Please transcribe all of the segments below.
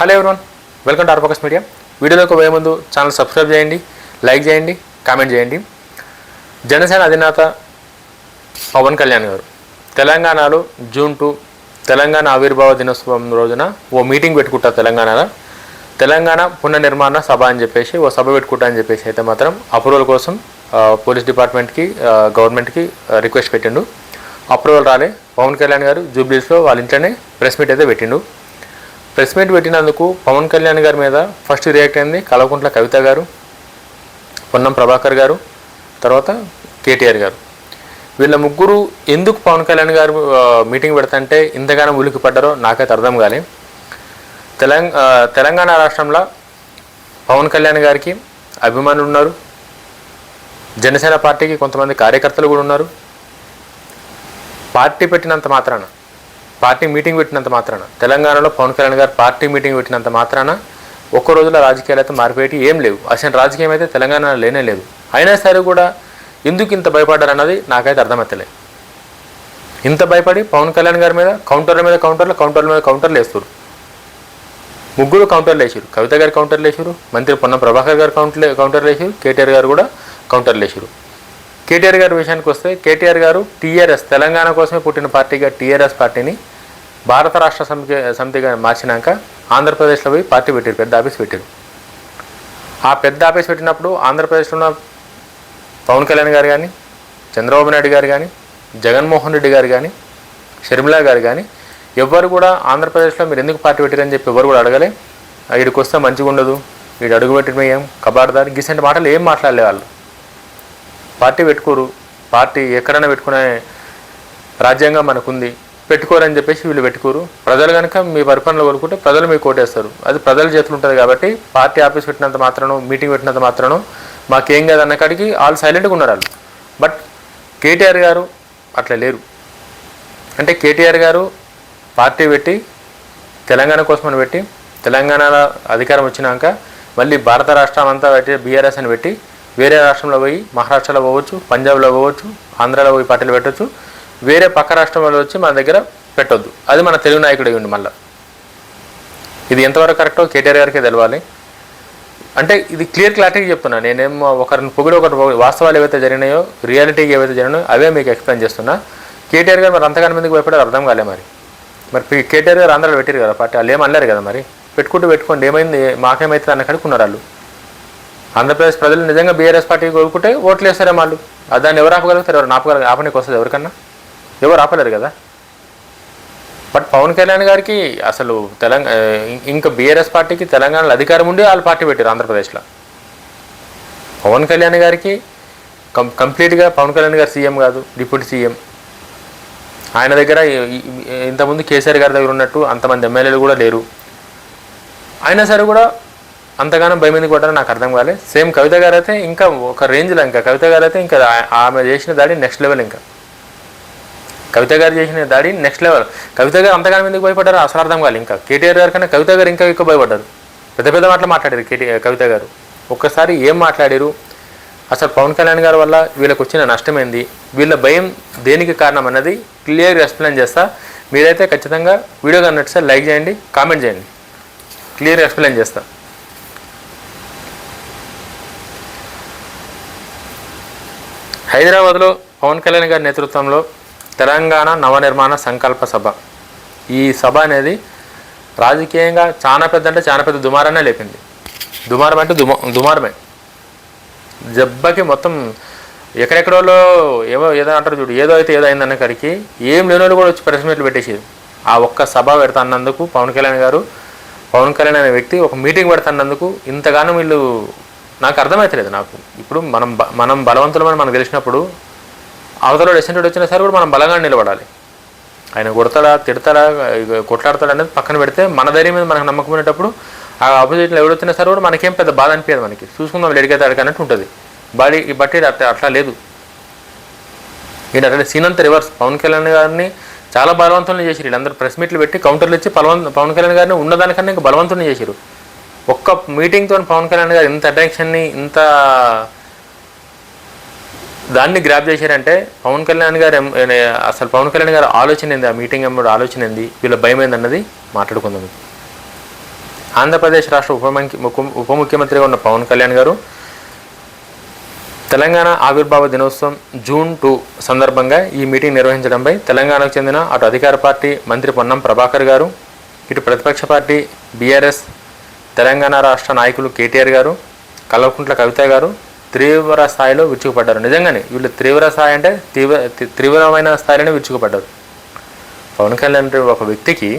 Hello everyone, welcome to R Focus media. వీడియోలోకి పోయే ముందు ఛానల్ సబ్స్క్రైబ్ చేయండి, లైక్ చేయండి, కామెంట్ చేయండి. జనసేన అధినేత పవన్ కళ్యాణ్ గారు తెలంగాణలో జూన్ 2 తెలంగాణ ఆవిర్భావ దినోత్సవం రోజున ఓ మీటింగ్ పెట్టుకుంటారు. తెలంగాణ పునర్నిర్మాణ సభ అని చెప్పేసి ఓ సభ పెట్టుకుంటా అని చెప్పేసి అయితే మాత్రం అప్రూవల్ కోసం పోలీస్ డిపార్ట్మెంట్కి గవర్నమెంట్కి రిక్వెస్ట్ పెట్టిండు. అప్రూవల్ రాలే. పవన్ కళ్యాణ్ గారు జూబ్లీస్లో వాళ్ళ ఇంట్లోనే ప్రెస్ మీట్ అయితే పెట్టిండు. ప్రెస్ మీట్ పెట్టినందుకు పవన్ కళ్యాణ్ గారి మీద ఫస్ట్ రియాక్ట్ అయింది కల్వకుంట్ల కవిత గారు, పొన్నం ప్రభాకర్ గారు, తర్వాత కేటీఆర్ గారు. వీళ్ళ ముగ్గురు ఎందుకు పవన్ కళ్యాణ్ గారు మీటింగ్ పెడతంటే ఇంతగానో ఉలికి పడ్డారో నాకైతే అర్థం కాలే. తెలంగాణ రాష్ట్రంలో పవన్ కళ్యాణ్ గారికి అభిమానులు ఉన్నారు, జనసేన పార్టీకి కొంతమంది కార్యకర్తలు కూడా ఉన్నారు. పార్టీ మీటింగ్ పెట్టినంత మాత్రాన తెలంగాణలో పవన్ కళ్యాణ్ గారు పార్టీ మీటింగ్ పెట్టినంత మాత్రాన ఒక్క రోజుల రాజకీయాలు అయితే మారిపోయేటి ఏం లేవు. అసలు రాజకీయం అయితే తెలంగాణలో లేనే లేదు. అయినా సరే కూడా ఎందుకు ఇంత భయపడ్డారు అన్నది నాకైతే అర్థమవుతలేదు. ఇంత భయపడి పవన్ కళ్యాణ్ గారి మీద కౌంటర్ల మీద కౌంటర్లు వేస్తారు. ముగ్గురు కౌంటర్లు వేసారు. కవిత గారు కౌంటర్లు వేసారు, మంత్రి పొన్నం ప్రభాకర్ గారు కౌంటర్లు వేసారు, కేటీఆర్ గారు కూడా కౌంటర్లు వేసారు. కేటీఆర్ గారి విషయానికి వస్తే కేటీఆర్ గారు టీఆర్ఎస్ తెలంగాణ కోసమే పుట్టిన పార్టీగా టీఆర్ఎస్ పార్టీని భారత రాష్ట్ర సమితిగా మార్చినాక ఆంధ్రప్రదేశ్లో పోయి పార్టీ పెట్టారు, పెద్ద ఆఫీస్ పెట్టారు. ఆ పెద్ద ఆఫీస్ పెట్టినప్పుడు ఆంధ్రప్రదేశ్లో ఉన్న పవన్ కళ్యాణ్ గారు కానీ, చంద్రబాబు నాయుడు గారు కానీ, జగన్మోహన్ రెడ్డి గారు కానీ, షర్మిలా గారు కానీ ఎవ్వరు కూడా ఆంధ్రప్రదేశ్లో మీరు ఎందుకు పార్టీ పెట్టారని చెప్పి ఎవరు కూడా అడగలే. వీడికి వస్తే మంచిగా ఉండదు, వీడు అడుగు పెట్టిన ఏం కబార్దారి గిసంటి మాటలు ఏం మాట్లాడలే. వాళ్ళు పార్టీ పెట్టుకోరు, పార్టీ ఎక్కడైనా పెట్టుకునే రాజ్యాంగం మనకుంది, పెట్టుకోరని చెప్పేసి వీళ్ళు పెట్టుకోరు. ప్రజలు కనుక మీ పరిపాలనలో కోరుకుంటే ప్రజలు మీకు కోటేస్తారు. అది ప్రజల చేతులు ఉంటుంది కాబట్టి పార్టీ ఆఫీస్ పెట్టినంత మాత్రం, మీటింగ్ పెట్టినంత మాత్రం మాకేం కాదన్న కాడికి వాళ్ళు సైలెంట్గా ఉన్నారు వాళ్ళు. బట్ కేటీఆర్ గారు అట్లా లేరు. అంటే కేటీఆర్ గారు పార్టీ పెట్టి తెలంగాణ కోసమని పెట్టి తెలంగాణలో అధికారం వచ్చినాక మళ్ళీ భారత రాష్ట్రం అంతా పెట్టి బీఆర్ఎస్ అని పెట్టి వేరే రాష్ట్రంలో పోయి మహారాష్ట్రలో పోవచ్చు, పంజాబ్లో పోవచ్చు, ఆంధ్రాలో పోయి పార్టీలు పెట్టవచ్చు, వేరే పక్క రాష్ట్రంలో వచ్చి మన దగ్గర పెట్టొద్దు. అది మన తెలుగు నాయకుడు ఉండి మళ్ళీ ఇది ఎంతవరకు కరెక్టో కేటీఆర్ గారికే తెలవాలి. అంటే ఇది క్లారిటీగా చెప్తున్నా. నేనేమో ఒకరిని పొగిడి వాస్తవాలు ఏవైతే జరిగినాయో, రియాలిటీకి ఏవైతే జరిగినాయో అవే మీకు ఎక్స్ప్లెయిన్ చేస్తున్నా. కేటీఆర్ గారు మరి అంతగానో మందికి భయపడారు అర్థం కాలే. మరి కేటీఆర్ గారు ఆంధ్రాలో పెట్టారు కదా పార్టీ, వాళ్ళు ఏమనలేరు కదా. మరి పెట్టుకోండి, ఏమైంది మాకేమైతుంది అన్న కడుక్కున్నారు వాళ్ళు. ఆంధ్రప్రదేశ్ ప్రజలు నిజంగా బీఆర్ఎస్ పార్టీకి కోరుకుంటే ఓట్లు వేస్తారే వాళ్ళు. దాన్ని ఎవరు ఆపగలుగుతారు? ఎవరు ఆపడానికి వస్తుంది? ఎవరికన్నా ఎవరు ఆపలేరు కదా. బట్ పవన్ కళ్యాణ్ గారికి అసలు ఇంకా బీఆర్ఎస్ పార్టీకి తెలంగాణలో అధికారం ఉండి వాళ్ళు పార్టీ పెట్టారు ఆంధ్రప్రదేశ్లో. పవన్ కళ్యాణ్ గారికి కంప్లీట్గా పవన్ కళ్యాణ్ గారు సీఎం కాదు, డిప్యూటీ సీఎం. ఆయన దగ్గర ఇంతకుముందు కేసీఆర్ గారి దగ్గర ఉన్నట్టు అంతమంది ఎమ్మెల్యేలు కూడా లేరు. అయినా సరే కూడా అంతగానో భయం ఎందుకు పడ్డారో నాకు అర్థం కాలే. సేమ్ కవిత గారు అయితే ఇంకా ఒక రేంజ్లో, ఇంకా కవిత గారు అయితే ఇంకా ఆమె చేసిన దాడి నెక్స్ట్ లెవెల్. ఇంకా కవిత గారు చేసిన దాడి నెక్స్ట్ లెవెల్. కవిత గారు అంతగానో ఎందుకు భయపడ్డారో అసలు అర్థం కాలేదు. ఇంకా కేటీఆర్ గారి కన్నా కవిత గారు ఇంకా ఎక్కువ భయపడ్డారు. పెద్ద మాటలు మాట్లాడారు కవిత గారు. ఒక్కసారి ఏం మాట్లాడారు, అసలు పవన్ కళ్యాణ్ గారి వల్ల వీళ్ళకి వచ్చిన నష్టమైంది, వీళ్ళ భయం దేనికి కారణం అన్నది క్లియర్గా ఎక్స్ప్లెయిన్ చేస్తా. మీరైతే ఖచ్చితంగా వీడియో కానీ నచ్చితే లైక్ చేయండి, కామెంట్ చేయండి, క్లియర్గా ఎక్స్ప్లెయిన్ చేస్తా. హైదరాబాద్లో పవన్ కళ్యాణ్ గారి నేతృత్వంలో తెలంగాణ నవనిర్మాణ సంకల్ప సభ. ఈ సభ అనేది రాజకీయంగా చాలా పెద్ద దుమారాన్ని లేపింది. దుమారం అంటే దుమారమే. జబ్బకి మొత్తం ఎక్కడెక్కడో ఏదో అంటారు చూడు, ఏదో అయిందన్న కాడికి ఏం లేని వాళ్ళు కూడా వచ్చి ప్రెస్ మీట్లు పెట్టేసేది. ఆ ఒక్క సభ పెడతా అన్నందుకు పవన్ కళ్యాణ్ అనే వ్యక్తి ఒక మీటింగ్ పెడతా అన్నందుకు ఇంతగానో వీళ్ళు నాకు అర్థమవుతలేదు. నాకు ఇప్పుడు మనం బలవంతులమని మనకు తెలిసినప్పుడు అవతల ఎసెంటెడ్ వచ్చినా సరే కూడా మనం బలంగా నిలబడాలి. ఆయన కొడతాడా, తిడతాడా, కొట్లాడతాడా అనేది పక్కన పెడితే మన ధైర్యం మీద మనకు నమ్మకం ఉండేటప్పుడు ఆ ఆపోజిట్లో ఎవరు వచ్చినా సరే కూడా మనకేం పెద్ద బాధ అనిపించదు. మనకి చూసుకుందాం ఎడిగైతే అడగనట్టు ఉంటుంది. బట్టి అట్లా లేదు. ఈయన అట్లా సీన్ అంతా రివర్స్. పవన్ కళ్యాణ్ గారిని చాలా బలవంతులను చేశారు. వీళ్ళందరూ ప్రెస్ మీట్లు పెట్టి కౌంటర్లు ఇచ్చి పవన్ కళ్యాణ్ గారిని ఉన్నదానికన్నా ఇంకా బలవంతులను చేశారు. ఒక్క మీటింగ్తో పవన్ కళ్యాణ్ గారు ఇంత అటెన్షన్ని ఇంత దాన్ని గ్రాప్ చేశారంటే పవన్ కళ్యాణ్ గారు ఆలోచన ఏంది, ఆ మీటింగ్ అమ్మడు ఆలోచన ఏంది, వీళ్ళ భయం ఏందన్నది మాట్లాడుకుందాం. ఆంధ్రప్రదేశ్ రాష్ట్ర ఉప ముఖ్యమంత్రిగా ఉన్న పవన్ కళ్యాణ్ గారు తెలంగాణ ఆవిర్భావ దినోత్సవం జూన్ 2 సందర్భంగా ఈ మీటింగ్ నిర్వహించడంపై తెలంగాణకు చెందిన అటు అధికార పార్టీ మంత్రి పొన్నం ప్రభాకర్ గారు, ఇటు ప్రతిపక్ష పార్టీ బీఆర్ఎస్ తెలంగాణ రాష్ట్ర నాయకులు కేటీఆర్ గారు, కల్వకుంట్ల కవిత గారు తీవ్ర స్థాయిలో విరుచుకుపడ్డారు. నిజంగానే వీళ్ళు తీవ్ర స్థాయి అంటే తీవ్రమైన స్థాయిలోనే విరుచుకుపడ్డారు. పవన్ కళ్యాణ్ ఒక వ్యక్తికి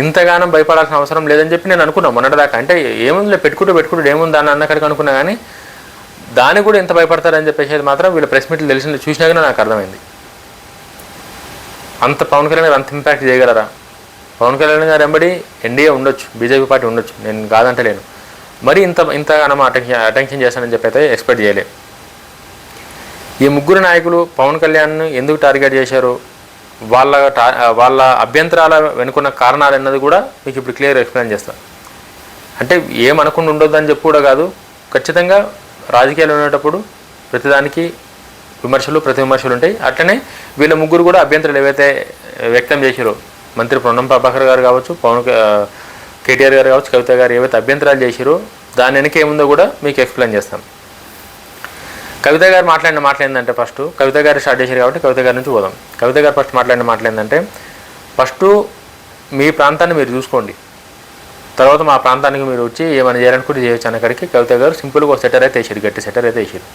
ఇంతగానం భయపడాల్సిన అవసరం లేదని చెప్పి నేను అనుకున్నాను మొన్నటిదాకా. అంటే ఏముందిలే పెట్టుకుంటూ ఏముంది అని అన్నక్కడికి అనుకున్నా, కానీ దానికి కూడా ఎంత భయపడతారని చెప్పేసి మాత్రం వీళ్ళ ప్రెస్ మీట్లు తెలిసిన చూసినాకనే నాకు అర్థమైంది. అంత పవన్ కళ్యాణ్ గారు అంత ఇంపాక్ట్ చేయగలరా? పవన్ కళ్యాణ్ గారు వెంబడి ఎన్డీఏ ఉండొచ్చు, బీజేపీ పార్టీ ఉండొచ్చు, నేను కాదంటలేను. మరి ఇంతగానో అటెన్షన్ చేస్తానని చెప్పి అయితే ఎక్స్పెక్ట్ చేయలేదు. ఈ ముగ్గురు నాయకులు పవన్ కళ్యాణ్ను ఎందుకు టార్గెట్ చేశారు, వాళ్ళ అభ్యంతరాల వెనుకున్న కారణాలు అన్నది కూడా మీకు ఇప్పుడు క్లియర్ ఎక్స్ప్లెయిన్ చేస్తాను. అంటే ఏమనుకుండా ఉండొద్దని చెప్పి కూడా కాదు, ఖచ్చితంగా రాజకీయాలు ఉండేటప్పుడు ప్రతిదానికి ప్రతి విమర్శలు ఉంటాయి. అట్లనే వీళ్ళ ముగ్గురు కూడా అభ్యంతరాలు ఏవైతే వ్యక్తం చేశారో, మంత్రి పొన్నం ప్రభాకర్ గారు కావచ్చు, కేటీఆర్ గారు కావచ్చు, కవిత గారు ఏవైతే అభ్యంతరాలు చేశారో దాని వెనక ఏముందో కూడా మీకు ఎక్స్ప్లెయిన్ చేస్తాం. కవిత గారు మాట్లాడిందంటే ఫస్ట్ కవిత గారు స్టార్ట్ చేశారు కాబట్టి కవిత గారి నుంచి పోదాం. కవిత గారు ఫస్ట్ మాట్లాడిందంటే ఫస్ట్ మీ ప్రాంతాన్ని మీరు చూసుకోండి, తర్వాత మా ప్రాంతానికి మీరు వచ్చి ఏమైనా చేయాలనుకుంటే చేయొచ్చు అన్నక్కడికి కవిత గారు సింపుల్గా ఒక సెటర్ అయితే వేసారు, గట్టి సెటర్ అయితే వేసారు.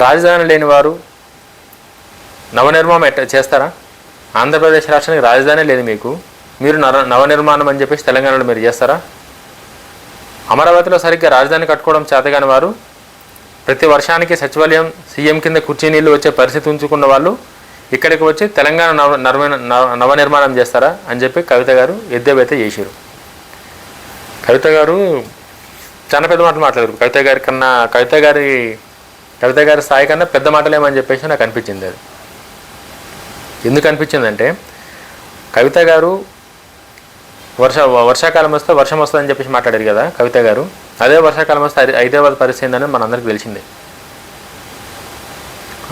రాజధాని లేని వారు నవనిర్మాణం చేస్తారా? ఆంధ్రప్రదేశ్ రాష్ట్రానికి రాజధాని లేదు, మీరు నవనిర్మాణం అని చెప్పేసి తెలంగాణలో మీరు చేస్తారా? అమరావతిలో సరిగ్గా రాజధాని కట్టుకోవడం చేతగాని వారు ప్రతి వర్షానికి సచివాలయం సీఎం కింద కుర్చీ నీళ్ళు వచ్చే పరిస్థితి ఉంచుకున్న వాళ్ళు ఇక్కడికి వచ్చి తెలంగాణ నవనిర్మాణం చేస్తారా అని చెప్పి కవిత గారు ఎద్దేవైతే చేశారు. కవిత గారు చాలా పెద్ద మాటలు మాట్లాడారు. కవిత గారి స్థాయి కన్నా పెద్ద మాటలేమని చెప్పేసి నాకు అనిపించింది. అది ఎందుకు అనిపించిందంటే, కవిత గారు వర్షాకాలం వస్తే వర్షం వస్తుందని చెప్పేసి మాట్లాడారు కదా కవిత గారు. అదే వర్షాకాలం వస్తే హైదరాబాద్ పరిస్థితి ఏందని మనందరికీ తెలిసిందే.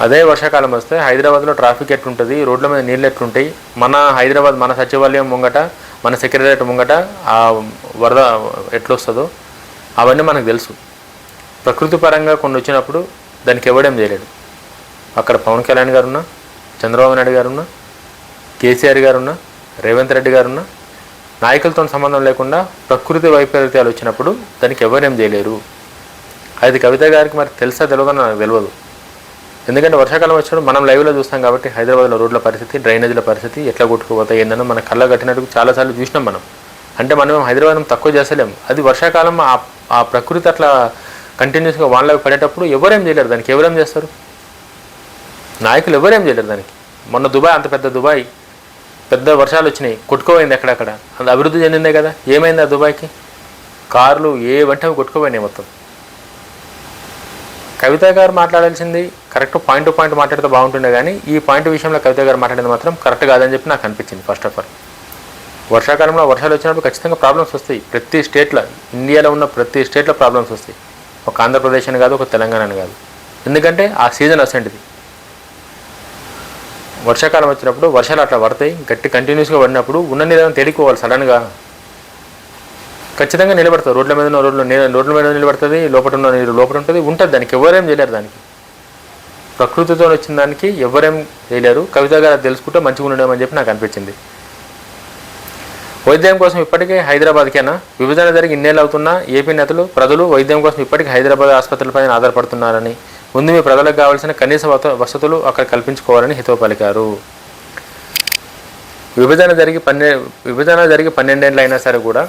అదే వర్షాకాలం వస్తే హైదరాబాద్లో ట్రాఫిక్ ఎట్లుంటుంది, రోడ్ల మీద నీళ్ళు ఎట్లుంటాయి, మన సచివాలయం ముంగట, మన సెక్రటరియట్ ముంగట ఆ వరద ఎట్లొస్తుందో అవన్నీ మనకు తెలుసు. ప్రకృతి పరంగా కొన్ని వచ్చినప్పుడు దానికి ఇవ్వడం చేయలేడు. అక్కడ పవన్ కళ్యాణ్ గారున్నా, చంద్రబాబు నాయుడు గారున్నా, కేసీఆర్ గారున్నా, రేవంత్ రెడ్డి గారున్నా, నాయకులతో సంబంధం లేకుండా ప్రకృతి వైపరీత్యాలు వచ్చినప్పుడు దానికి ఎవరేం చేయలేరు. అది కవిత గారికి మరి తెలుసా తెలియదని నాకు తెలియదు. ఎందుకంటే వర్షాకాలం వచ్చినప్పుడు మనం లైవ్లో చూస్తాం కాబట్టి హైదరాబాద్లో రోడ్ల పరిస్థితి, డ్రైనేజీల పరిస్థితి ఎట్లా కొట్టుకుపోతాయి ఏందన్నా మన కళ్ళ కట్టినట్టు చాలాసార్లు చూసినాం మనం. అంటే మనం హైదరాబాద్ తక్కువ చేస్తలేం. అది వర్షాకాలం ఆ ప్రకృతి అట్లా కంటిన్యూస్గా వానలోకి పడేటప్పుడు ఎవరేం చేయలేరు. దానికి ఎవరేం చేస్తారు? నాయకులు ఎవరేం చేయలేరు దానికి. మొన్న దుబాయ్, అంత పెద్ద దుబాయ్, పెద్ద వర్షాలు వచ్చినాయి, కొట్టుకోపోయింది ఎక్కడక్కడ. అది అభివృద్ధి చెందిందే కదా. ఏమైంది ఆ దుబాయ్కి? కార్లు ఏ వంటి కొట్టుకోపోయినాయి మొత్తం. కవిత గారు మాట్లాడాల్సింది కరెక్ట్ పాయింట్ టు పాయింట్ మాట్లాడితే బాగుంటుండే, కానీ ఈ పాయింట్ విషయంలో కవిత గారు మాట్లాడేది మాత్రం కరెక్ట్ కాదని చెప్పి నాకు అనిపించింది. ఫస్ట్ ఆఫ్ ఆల్ వర్షాకాలంలో వర్షాలు వచ్చినప్పుడు ఖచ్చితంగా ప్రాబ్లమ్స్ వస్తాయి. ప్రతి స్టేట్లో, ఇండియాలో ఉన్న ప్రతి స్టేట్లో ప్రాబ్లమ్స్ వస్తాయి. ఒక ఆంధ్రప్రదేశ్ అని కాదు, ఒక తెలంగాణ అని కాదు. ఎందుకంటే ఆ సీజన్ అసెంటిది. వర్షాకాలం వచ్చినప్పుడు వర్షాలు అట్లా పడతాయి, గట్టి కంటిన్యూస్గా పడినప్పుడు ఉన్న నీరు తేలికోవాలి. సడన్గా ఖచ్చితంగా నిలబడతారు. రోడ్ల మీద నిలబడుతుంది, లోపల ఉన్న నీరు లోపల ఉంటుంది. దానికి ఎవరేం చేయలేరు. దానికి ప్రకృతితో వచ్చిన దానికి ఎవరేం చేయలేరు. కవిత గారు తెలుసుకుంటే మంచిగా ఉండేమని చెప్పి నాకు అనిపించింది. వైద్యం కోసం ఇప్పటికే హైదరాబాద్కైనా విభజన జరిగి ఇన్నేళ్ళు అవుతున్నా ఏపీ నేతలు ప్రజలు వైద్యం కోసం ఇప్పటికీ హైదరాబాద్ ఆసుపత్రులపై ఆధారపడుతున్నారని, ముందు మీ ప్రజలకు కావాల్సిన కనీస వసతులు అక్కడ కల్పించుకోవాలని హితవు పలికారు. విభజన జరిగి 12 ఏళ్ళు అయినా సరే కూడా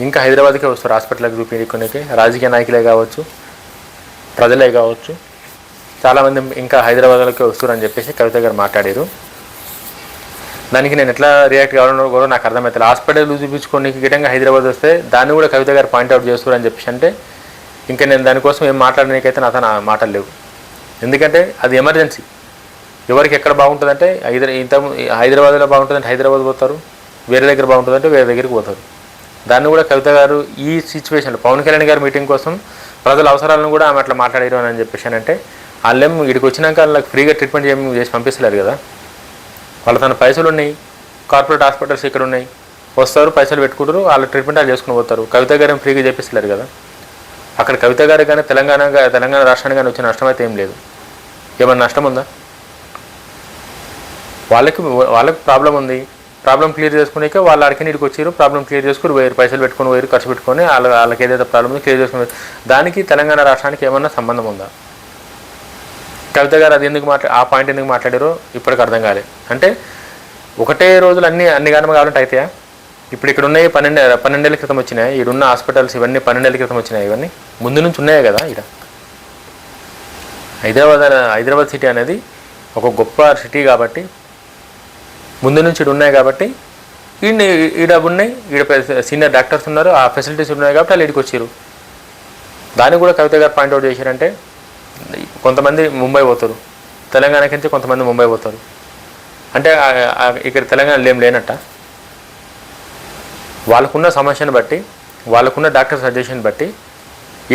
ఇంకా హైదరాబాద్కే వస్తారు హాస్పిటల్కి చూపించుకునేకి. రాజకీయ నాయకులే కావచ్చు, ప్రజలే కావచ్చు, చాలామంది ఇంకా హైదరాబాద్లోకి వస్తారని చెప్పేసి కవిత గారు మాట్లాడారు. దానికి నేను ఎట్లా రియాక్ట్ కావాలనో కూడా నాకు అర్థమవుతుంది. హాస్పిటల్ చూపించుకోనికి గిట్టంగా హైదరాబాద్ వస్తే దాన్ని కూడా కవిత గారు పాయింట్అవుట్ చేస్తారని చెప్పేసి అంటే ఇంకా నేను దానికోసం ఏం మాట్లాడడానికైతే నాతో నా మాటలు లేవు. ఎందుకంటే అది ఎమర్జెన్సీ. ఎవరికి ఎక్కడ బాగుంటుందంటే హైదరాబాద్లో బాగుంటుందంటే హైదరాబాద్ పోతారు, వేరే దగ్గర బాగుంటుందంటే వేరే దగ్గరికి పోతారు. దాన్ని కూడా కవిత గారు ఈ సిచ్యువేషన్లో పవన్ కళ్యాణ్ గారి మీటింగ్ కోసం ప్రజల అవసరాలను కూడా ఆమె అట్లా మాట్లాడారు అని చెప్పేసి అంటే వాళ్ళేం ఇక్కడికి వచ్చినాక వాళ్ళకి ఫ్రీగా ట్రీట్మెంట్ చేసి పంపిస్తలేరు కదా. వాళ్ళ తన పైసలు ఉన్నాయి, కార్పొరేట్ హాస్పిటల్స్ ఇక్కడ ఉన్నాయి, వస్తారు, పైసలు పెట్టుకుంటారు, వాళ్ళ ట్రీట్మెంట్ వాళ్ళు చేసుకుని పోతారు. కవిత గారు ఏం ఫ్రీగా చేపిస్తలేరు కదా. అక్కడ కవిత గారు కానీ తెలంగాణ రాష్ట్రానికి కానీ వచ్చిన నష్టం అయితే ఏం లేదు. ఏమన్నా నష్టం ఉందా? వాళ్ళకి ప్రాబ్లం ఉంది. ప్రాబ్లం క్లియర్ చేసుకునే వాళ్ళు అడికి నీటికి వచ్చారు, ప్రాబ్లం క్లియర్ చేసుకుని పోయారు, పైసలు పెట్టుకుని పోయారు, ఖర్చు పెట్టుకొని వాళ్ళకి ఏదైతే ప్రాబ్లం ఉందో క్లియర్ చేసుకుని. దానికి తెలంగాణ రాష్ట్రానికి ఏమన్నా సంబంధం ఉందా? కవిత గారు అది ఎందుకు ఆ పాయింట్ ఎందుకు మాట్లాడారో ఇప్పటికి అర్థం కాలేదు. అంటే ఒకటే రోజులు అన్ని గానం కావాలంటే అయితాయా? ఇప్పుడు ఇక్కడ ఉన్నాయి 12 ఏళ్ళ క్రితం వచ్చినాయి. ఈడున్న హాస్పిటల్స్ ఇవన్నీ 12 ఏళ్ళ క్రితం వచ్చినాయి. ఇవన్నీ ముందు నుంచి ఉన్నాయే కదా. ఇక్కడ హైదరాబాద్ సిటీ అనేది ఒక గొప్ప సిటీ కాబట్టి, ముందు నుంచి ఇక్కడ ఉన్నాయి కాబట్టి ఈడ ఉన్నాయి, ఈడ సీనియర్ డాక్టర్స్ ఉన్నారు, ఆ ఫెసిలిటీస్ ఉన్నాయి కాబట్టి వాళ్ళు ఇక్కడికి వచ్చారు. దాన్ని కూడా కవిత గారు పాయింట్అవుట్ చేశారంటే, కొంతమంది ముంబై పోతారు, తెలంగాణకి నుంచి కొంతమంది ముంబై పోతారు. అంటే ఇక్కడ తెలంగాణలో ఏం లేనట్ట. వాళ్ళకున్న సమస్యను బట్టి, వాళ్ళకున్న డాక్టర్ సజెషన్ బట్టి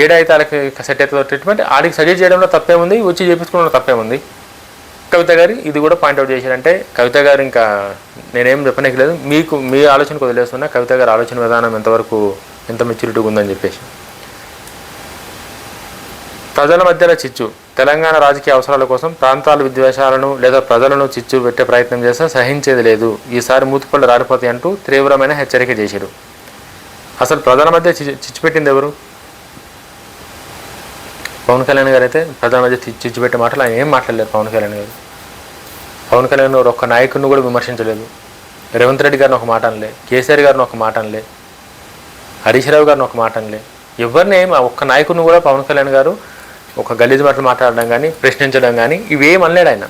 ఏడైతే వాళ్ళకి సెట్ అవుతుందో ట్రీట్మెంట్ ఆడికి సజెస్ట్ చేయడంలో తప్పేముంది, వచ్చి చేయించుకోవడంలో తప్పేముంది. కవిత గారు ఇది కూడా పాయింట్అవుట్ చేశారంటే, కవిత గారు ఇంకా నేనేం చెప్పనీకి లేదు, మీ ఆలోచనకు వదిలేస్తున్నా. కవిత గారి ఆలోచన విధానం ఎంత మెచ్యూరిటీగా ఉందని చెప్పేసి. ప్రజల మధ్యలో చిచ్చు, తెలంగాణ రాజకీయ అవసరాల కోసం ప్రాంతాల విద్వేషాలను లేదా ప్రజలను చిచ్చు పెట్టే ప్రయత్నం చేస్తే సహించేది లేదు, ఈసారి మూతుపళ్ళు రాలిపోతాయి అంటూ తీవ్రమైన హెచ్చరిక చేశారు. అసలు ప్రజల మధ్య చిచ్చు పెట్టింది ఎవరు? పవన్ కళ్యాణ్ గారు అయితే ప్రజల మధ్య చిచ్చు పెట్టే మాటలు ఆయన ఏం మాట్లాడలేరు. పవన్ కళ్యాణ్ గారు ఒక్క నాయకుడిని కూడా విమర్శించలేదు. రేవంత్ రెడ్డి గారిని ఒక మాట అనలే, కేసీఆర్ గారిని ఒక మాట అనలే, హరీష్ రావు గారిని ఒక మాట అనలే. ఎవరిని ఒక్క నాయకుడిని కూడా పవన్ కళ్యాణ్ గారు ఒక గలీజ్ మాటలు మాట్లాడడం కానీ, ప్రశ్నించడం కానీ ఇవేం అనలేడు.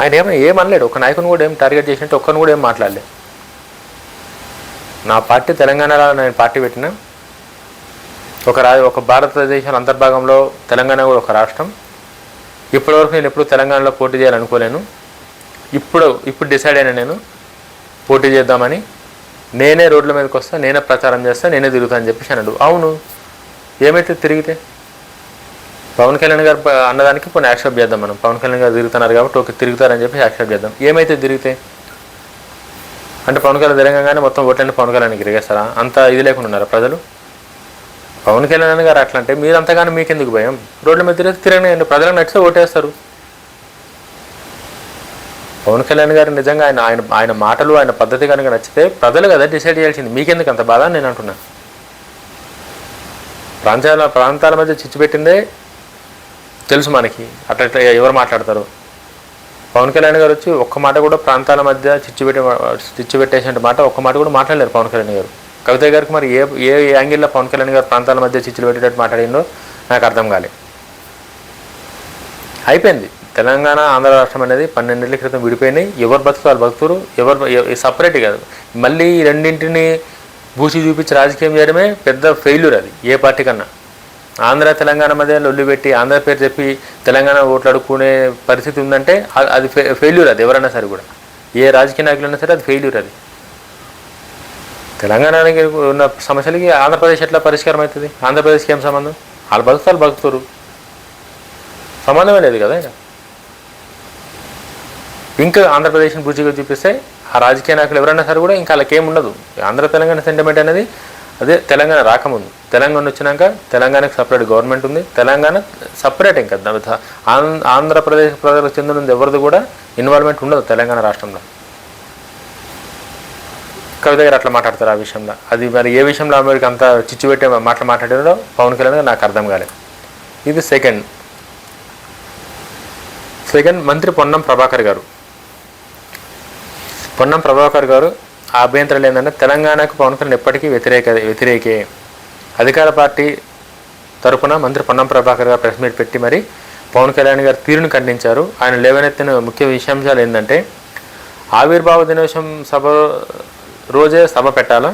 ఆయన ఏమనలేడు. ఒక నాయకుని కూడా ఏం టార్గెట్ చేసినట్టు ఒక్కరిని కూడా ఏం మాట్లాడలేదు. నా పార్టీ తెలంగాణలో నేను పార్టీ పెట్టిన ఒక భారతదేశం అంతర్భాగంలో తెలంగాణ కూడా ఒక రాష్ట్రం. ఇప్పటివరకు నేను ఎప్పుడు తెలంగాణలో పోటీ చేయాలనుకోలేను. ఇప్పుడు డిసైడ్ అయినా నేను పోటీ చేద్దామని. నేనే రోడ్ల మీదకి వస్తా, నేనే ప్రచారం చేస్తా, నేనే తిరుగుతా అని చెప్పేసి అన్నాడు. అవును, ఏమైతే తిరిగితే పవన్ కళ్యాణ్ గారు అన్నదానికి కొన్ని యాక్సెప్ట్ చేద్దాం. మనం పవన్ కళ్యాణ్ గారు తిరుగుతున్నారు కాబట్టి ఒక తిరుగుతారని చెప్పి యాక్సెప్ట్ చేద్దాం. ఏమైతే తిరిగితే అంటే పవన్ కళ్యాణ్ తిరగంగానే మొత్తం ఓట్లన్నీ పవన్ కళ్యాణ్కి తిరిగేస్తారా? అంత ఇది లేకుండా ఉన్నారా ప్రజలు? పవన్ కళ్యాణ్ గారు అట్లా అంటే మీరు అంతగానో మీకెందుకు భయం? రోడ్ల మీద తిరగండి, ప్రజలకు నచ్చితే ఓటేస్తారు. పవన్ కళ్యాణ్ గారు నిజంగా ఆయన మాటలు, ఆయన పద్ధతి కనుక నచ్చితే ప్రజలు కదా డిసైడ్ చేయాల్సింది. మీకెందుకు అంత బాధ అని నేను అంటున్నా. ప్రాంతాల మధ్య చిచ్చు పెట్టిందే తెలుసు మనకి. అట్లా ఎవరు మాట్లాడతారు? పవన్ కళ్యాణ్ గారు వచ్చి ఒక్క మాట కూడా ప్రాంతాల మధ్య చిచ్చు పెట్టేసిన మాట ఒక్క మాట కూడా మాట్లాడలేరు పవన్ కళ్యాణ్ గారు. కవిత గారికి మరి ఏ యాంగిల్లో పవన్ కళ్యాణ్ గారు ప్రాంతాల మధ్య చిచ్చులు పెట్టేటట్టు మాట్లాడిందో నాకు అర్థం కాలేదు. అయిపోయింది. తెలంగాణ ఆంధ్ర రాష్ట్రం అనేది 12 ఏళ్ల క్రితం విడిపోయినాయి. ఎవరు బతుకు వాళ్ళు బతుకుతారు. ఎవరు సపరేట్ కాదు. మళ్ళీ ఈ రెండింటిని బూసి చూపించి రాజకీయం చేయడమే పెద్ద ఫెయిల్యూర్. అది ఏ పార్టీ కన్నా. ఆంధ్ర తెలంగాణ మధ్య లొల్లి పెట్టి ఆంధ్ర పేరు చెప్పి తెలంగాణ ఓట్లు అడుక్కునే పరిస్థితి ఉందంటే అది ఫెయిల్యూర్. అది ఎవరైనా సరే కూడా, ఏ రాజకీయ నాయకులైనా సరే అది ఫెయిల్యూర్. అది తెలంగాణకి ఉన్న సమస్యలకి ఆంధ్రప్రదేశ్ ఎట్లా పరిష్కారం అవుతుంది? ఆంధ్రప్రదేశ్కి ఏం సంబంధం? వాళ్ళు బతుకుతారు, సంబంధమే లేదు కదా. ఇంకా ఆంధ్రప్రదేశ్ని బుజ్జిగా చూపిస్తే ఆ రాజకీయ నాయకులు ఎవరైనా సరే కూడా ఇంకా వాళ్ళకి ఏముండదు. ఆంధ్ర తెలంగాణ సెంటిమెంట్ అనేది అదే తెలంగాణ రాకముందు. తెలంగాణ వచ్చినాక తెలంగాణకి సపరేట్ గవర్నమెంట్ ఉంది. తెలంగాణ సపరేట్. ఇంకా ఆంధ్రప్రదేశ్ ప్రజలకు చెందినది ఎవరిది కూడా ఇన్వాల్వ్మెంట్ ఉండదు తెలంగాణ రాష్ట్రంలో. కవిత గారు అట్లా మాట్లాడతారు ఆ విషయంలో. అది మరి ఏ విషయంలో అమెరికా అంత చిచ్చు పెట్టే మాట్లాడారో పవన్ కళ్యాణ్ నాకు అర్థం కాలేదు. ఇది సెకండ్ మంత్రి పొన్నం ప్రభాకర్ గారు అభ్యంతరం ఏంటంటే తెలంగాణకు పవన్ కళ్యాణ్ ఎప్పటికీ వ్యతిరేకే. అధికార పార్టీ తరఫున మంత్రి పొన్నం ప్రభాకర్ గారు ప్రెస్ మీట్ పెట్టి మరి పవన్ కళ్యాణ్ గారు తీరును ఖండించారు. ఆయన లేవనెత్తిన ముఖ్య విషయాంశాలు ఏంటంటే, ఆవిర్భావ దినోత్సవం రోజే సభ పెట్టాలా,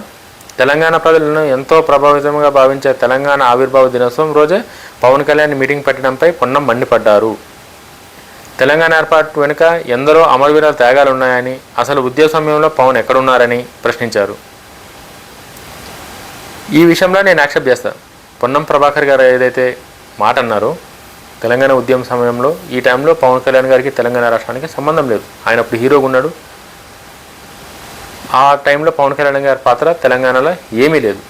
తెలంగాణ ప్రజలను ఎంతో ప్రభావితంగా భావించే తెలంగాణ ఆవిర్భావ దినోత్సవం రోజే పవన్ కళ్యాణ్ మీటింగ్ పెట్టడంపై పొన్నం మండిపడ్డారు. తెలంగాణ ఏర్పాటు వెనుక ఎందరో అమరవీరుల త్యాగాలు ఉన్నాయని, అసలు ఉద్యమ సమయంలో పవన్ ఎక్కడున్నారని ప్రశ్నించారు. ఈ విషయంలో నేను యాక్సెప్ట్ చేస్తాను. పొన్నం ప్రభాకర్ గారు ఏదైతే మాట అన్నారో, తెలంగాణ ఉద్యమ సమయంలో ఈ టైంలో పవన్ కళ్యాణ్ గారికి తెలంగాణ రాష్ట్రానికి సంబంధం లేదు. ఆయన అప్పుడు హీరోగా ఉన్నాడు. ఆ టైంలో పవన్ కళ్యాణ్ గారి పాత్ర తెలంగాణలో ఏమీ లేదు.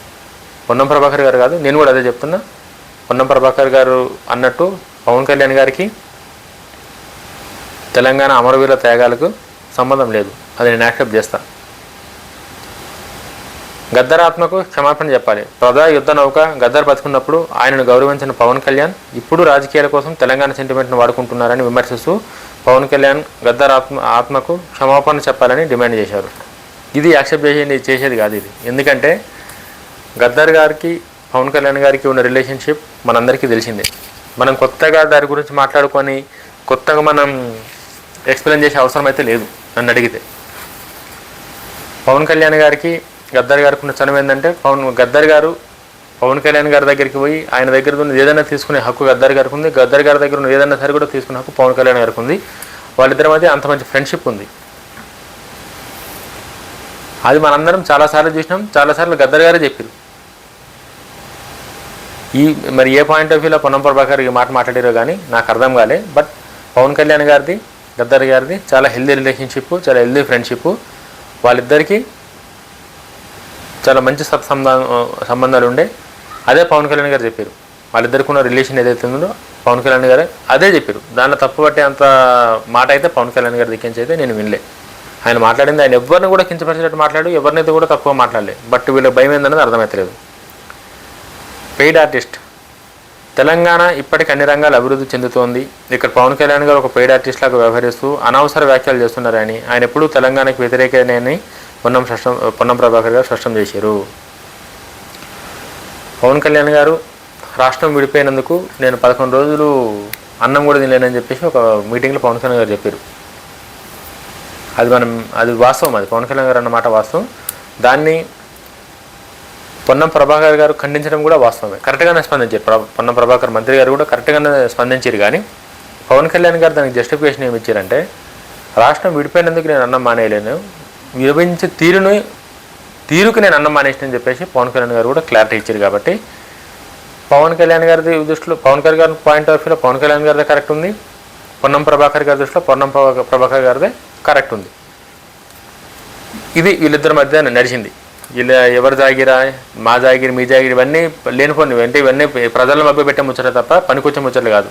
పొన్నం ప్రభాకర్ గారు కాదు, నేను కూడా అదే చెప్తున్నా. పొన్నం ప్రభాకర్ గారు అన్నట్టు పవన్ కళ్యాణ్ గారికి తెలంగాణ అమరవీరుల త్యాగాలకు సంబంధం లేదు. అది నేను యాక్సెప్ట్ చేస్తాను. గద్దర్ ఆత్మకు క్షమాపణ చెప్పాలి. ప్రజా యుద్ధ నౌక గద్దర్ బతుకున్నప్పుడు ఆయనను గౌరవించిన పవన్ కళ్యాణ్ ఇప్పుడు రాజకీయాల కోసం తెలంగాణ సెంటిమెంట్ను వాడుకుంటున్నారని విమర్శిస్తూ పవన్ కళ్యాణ్ గద్దర్ ఆత్మకు క్షమాపణ చెప్పాలని డిమాండ్ చేశారు. ఇది యాక్సెప్ట్ చేసేది కాదు ఇది. ఎందుకంటే గద్దర్ గారికి పవన్ కళ్యాణ్ గారికి ఉన్న రిలేషన్షిప్ మనందరికీ తెలిసిందే. మనం కొత్తగా దాని గురించి మాట్లాడుకొని కొత్తగా మనం ఎక్స్ప్లెయిన్ చేసే అవసరం అయితే లేదు నన్ను అడిగితే. పవన్ కళ్యాణ్ గారికి గద్దర్ గారికి ఉన్న చనువు ఏంటంటే గద్దర్ గారు పవన్ కళ్యాణ్ గారి దగ్గరికి పోయి ఆయన దగ్గర ఉన్న ఏదైనా తీసుకునే హక్కు గద్దర్ గారికి ఉంది. గద్దర్ గారి దగ్గర ఉన్న ఏదైనా సరే కూడా తీసుకునే హక్కు పవన్ కళ్యాణ్ గారికి ఉంది. వాళ్ళిద్దరి మధ్య అంత మంచి ఫ్రెండ్షిప్ ఉంది. అది మనందరం చాలాసార్లు చూసినాం. చాలాసార్లు గద్దర్ గారే చెప్పారు. మరి ఏ పాయింట్ ఆఫ్ వ్యూలో పొన్నం ప్రభాకర్ ఈ మాట మాట్లాడారో కానీ నాకు అర్థం కాలే. బట్ పవన్ కళ్యాణ్ గారిది గద్దర్ గారిది చాలా హెల్దీ రిలేషన్షిప్, చాలా హెల్దీ ఫ్రెండ్షిప్. వాళ్ళిద్దరికీ చాలా మంచి సంబంధాలు ఉండే. అదే పవన్ కళ్యాణ్ గారు చెప్పారు. వాళ్ళిద్దరికి ఉన్న రిలేషన్ ఏదైతే ఉందో పవన్ కళ్యాణ్ గారు అదే చెప్పారు. దాంట్లో తప్పు పట్టే అంత మాట అయితే పవన్ కళ్యాణ్ గారి దిక్కించి అయితే నేను వినలే. ఆయన మాట్లాడింది ఆయన ఎవరిని కూడా కించపరిచేటట్టు మాట్లాడు, ఎవరినైతే కూడా తక్కువ మాట్లాడలే. బట్ వీళ్ళకి భయం ఏందనేది అర్థమవుతలేదు. పెయిడ్ ఆర్టిస్ట్ తెలంగాణ ఇప్పటికి అన్ని రంగాలు అభివృద్ధి చెందుతోంది. ఇక్కడ పవన్ కళ్యాణ్ గారు ఒక పెయిడ్ ఆర్టిస్ట్ లాగా వ్యవహరిస్తూ అనవసర వ్యాఖ్యలు చేస్తున్నారని, ఆయన ఎప్పుడూ తెలంగాణకు వ్యతిరేకమని పొన్నం ప్రభాకర్ గారు స్పష్టం చేశారు. పవన్ కళ్యాణ్ గారు రాష్ట్రం విడిపోయినందుకు నేను 11 రోజులు అన్నం కూడా తినలేనని చెప్పేసి ఒక మీటింగ్లో పవన్ కళ్యాణ్ గారు చెప్పారు. అది వాస్తవం. అది పవన్ కళ్యాణ్ గారు అన్నమాట వాస్తవం. దాన్ని పొన్నం ప్రభాకర్ గారు ఖండించడం కూడా వాస్తవమే. కరెక్ట్గానే స్పందించారు. పొన్నం ప్రభాకర్ మంత్రి గారు కూడా కరెక్ట్గానే స్పందించారు. కానీ పవన్ కళ్యాణ్ గారు దానికి జస్టిఫికేషన్ ఏమి ఇచ్చారంటే, రాష్ట్రం విడిపోయినందుకు నేను అన్నం మానేయలేను, విభజించే తీరుకు నేను అన్నం మానేసినని చెప్పేసి పవన్ కళ్యాణ్ గారు కూడా క్లారిటీ ఇచ్చారు. కాబట్టి పవన్ కళ్యాణ్ గారి దృష్టిలో పవన్ కళ్యాణ్ గారి పాయింట్ ఆఫ్ వ్యూలో పవన్ కళ్యాణ్ గారిదే కరెక్ట్ ఉంది. పొన్నం ప్రభాకర్ గారి దృష్టిలో పొన్నం ప్రభాకర్ గారిదే కరెక్ట్ ఉంది. ఇది వీళ్ళిద్దరి మధ్య నడిచింది. వీళ్ళ ఎవరు జాగిరా, మా జాగిరి, మీ జాగిరి, ఇవన్నీ లేనిపోని అంటే ఇవన్నీ ప్రజలను మభ్య పెట్టే ముచ్చట తప్ప పనికొచ్చే ముచ్చట్లు కాదు.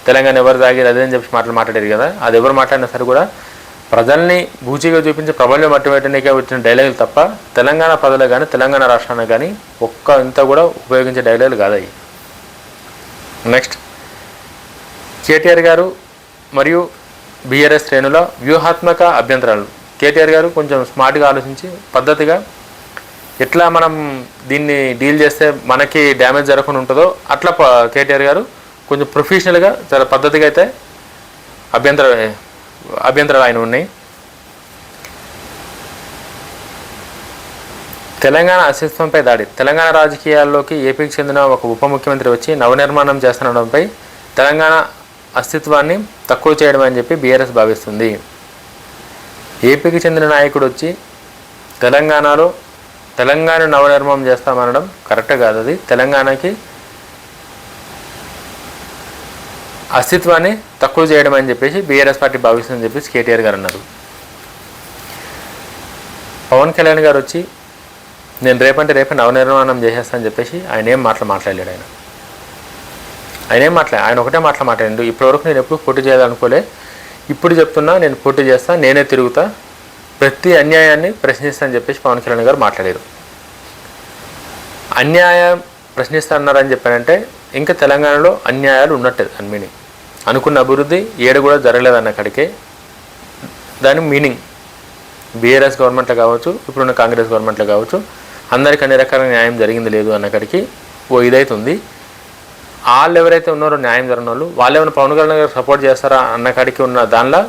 తెలంగాణ ఎవరు జాగిరి అదేని చెప్పి మాట్లాడారు కదా. అది ఎవరు మాట్లాడినా సరే కూడా ప్రజల్ని బూచిగా చూపించి ప్రబల్యం మట్టుబెట్టడానికే వచ్చిన డైలాగులు తప్ప తెలంగాణ ప్రజలు కానీ తెలంగాణ రాష్ట్రానికి కానీ ఒక్క ఇంత కూడా ఉపయోగించే డైలాగులు కాదయ్యి. నెక్స్ట్, కేటీఆర్ గారు మరియు బీఆర్ఎస్ శ్రేణుల వ్యూహాత్మక అభ్యంతరాలు. కేటీఆర్ గారు కొంచెం స్మార్ట్గా ఆలోచించి పద్ధతిగా ఎట్లా మనం దీన్ని డీల్ చేస్తే మనకి డ్యామేజ్ జరగకుండా ఉంటుందో అట్లా కేటీఆర్ గారు కొంచెం ప్రొఫెషనల్గా చాలా పద్ధతిగా అయితే అభ్యంతరాలు ఆయన ఉన్నాయి. తెలంగాణ అస్తిత్వంపై దాడి. తెలంగాణ రాజకీయాల్లోకి ఏపీకి చెందిన ఒక ఉప ముఖ్యమంత్రి వచ్చి నవనిర్మాణం చేస్తుండడంపై తెలంగాణ అస్తిత్వాన్ని తక్కువ చేయడం అని చెప్పి బీఆర్ఎస్ భావిస్తుంది. ఏపీకి చెందిన నాయకుడు వచ్చి తెలంగాణ నవనిర్మాణం చేస్తామనడం కరెక్ట్ కాదు. అది తెలంగాణకి అస్తిత్వాన్ని తక్కువ చేయడం అని చెప్పేసి బీఆర్ఎస్ పార్టీ భావిస్తుందని చెప్పేసి కేటీఆర్ గారు అన్నారు. పవన్ కళ్యాణ్ గారు వచ్చి నేను రేపే నవనిర్మాణం చేసేస్తానని చెప్పేసి ఆయన ఏం మాట్లాడలేడు. ఆయన ఒకటే మాట్లాడిండు. ఇప్పటివరకు నేను ఎప్పుడు పోటీ చేయాలనుకోలే, ఇప్పుడు చెప్తున్నా నేను పోటీ చేస్తా, నేనే తిరుగుతా, ప్రతి అన్యాయాన్ని ప్రశ్నిస్తానని చెప్పేసి పవన్ కళ్యాణ్ గారు మాట్లాడారు. అన్యాయం ప్రశ్నిస్తారన్నారని చెప్పానంటే ఇంకా తెలంగాణలో అన్యాయాలు ఉన్నట్టు అని మీనింగ్. అనుకున్న అభివృద్ధి ఏడు కూడా జరగలేదన్న కాడికే దాని మీనింగ్. బీఆర్ఎస్ గవర్నమెంట్లో కావచ్చు, ఇప్పుడున్న కాంగ్రెస్ గవర్నమెంట్లో కావచ్చు, అందరికీ అన్ని రకాల న్యాయం జరిగింది లేదు అన్న కాడికి ఇదైతుంది. వాళ్ళు ఎవరైతే ఉన్నారో న్యాయం జరిగిన వాళ్ళు ఏమైనా పవన్ కళ్యాణ్ గారు సపోర్ట్ చేస్తారా అన్న కాడికి ఉన్న దానిలో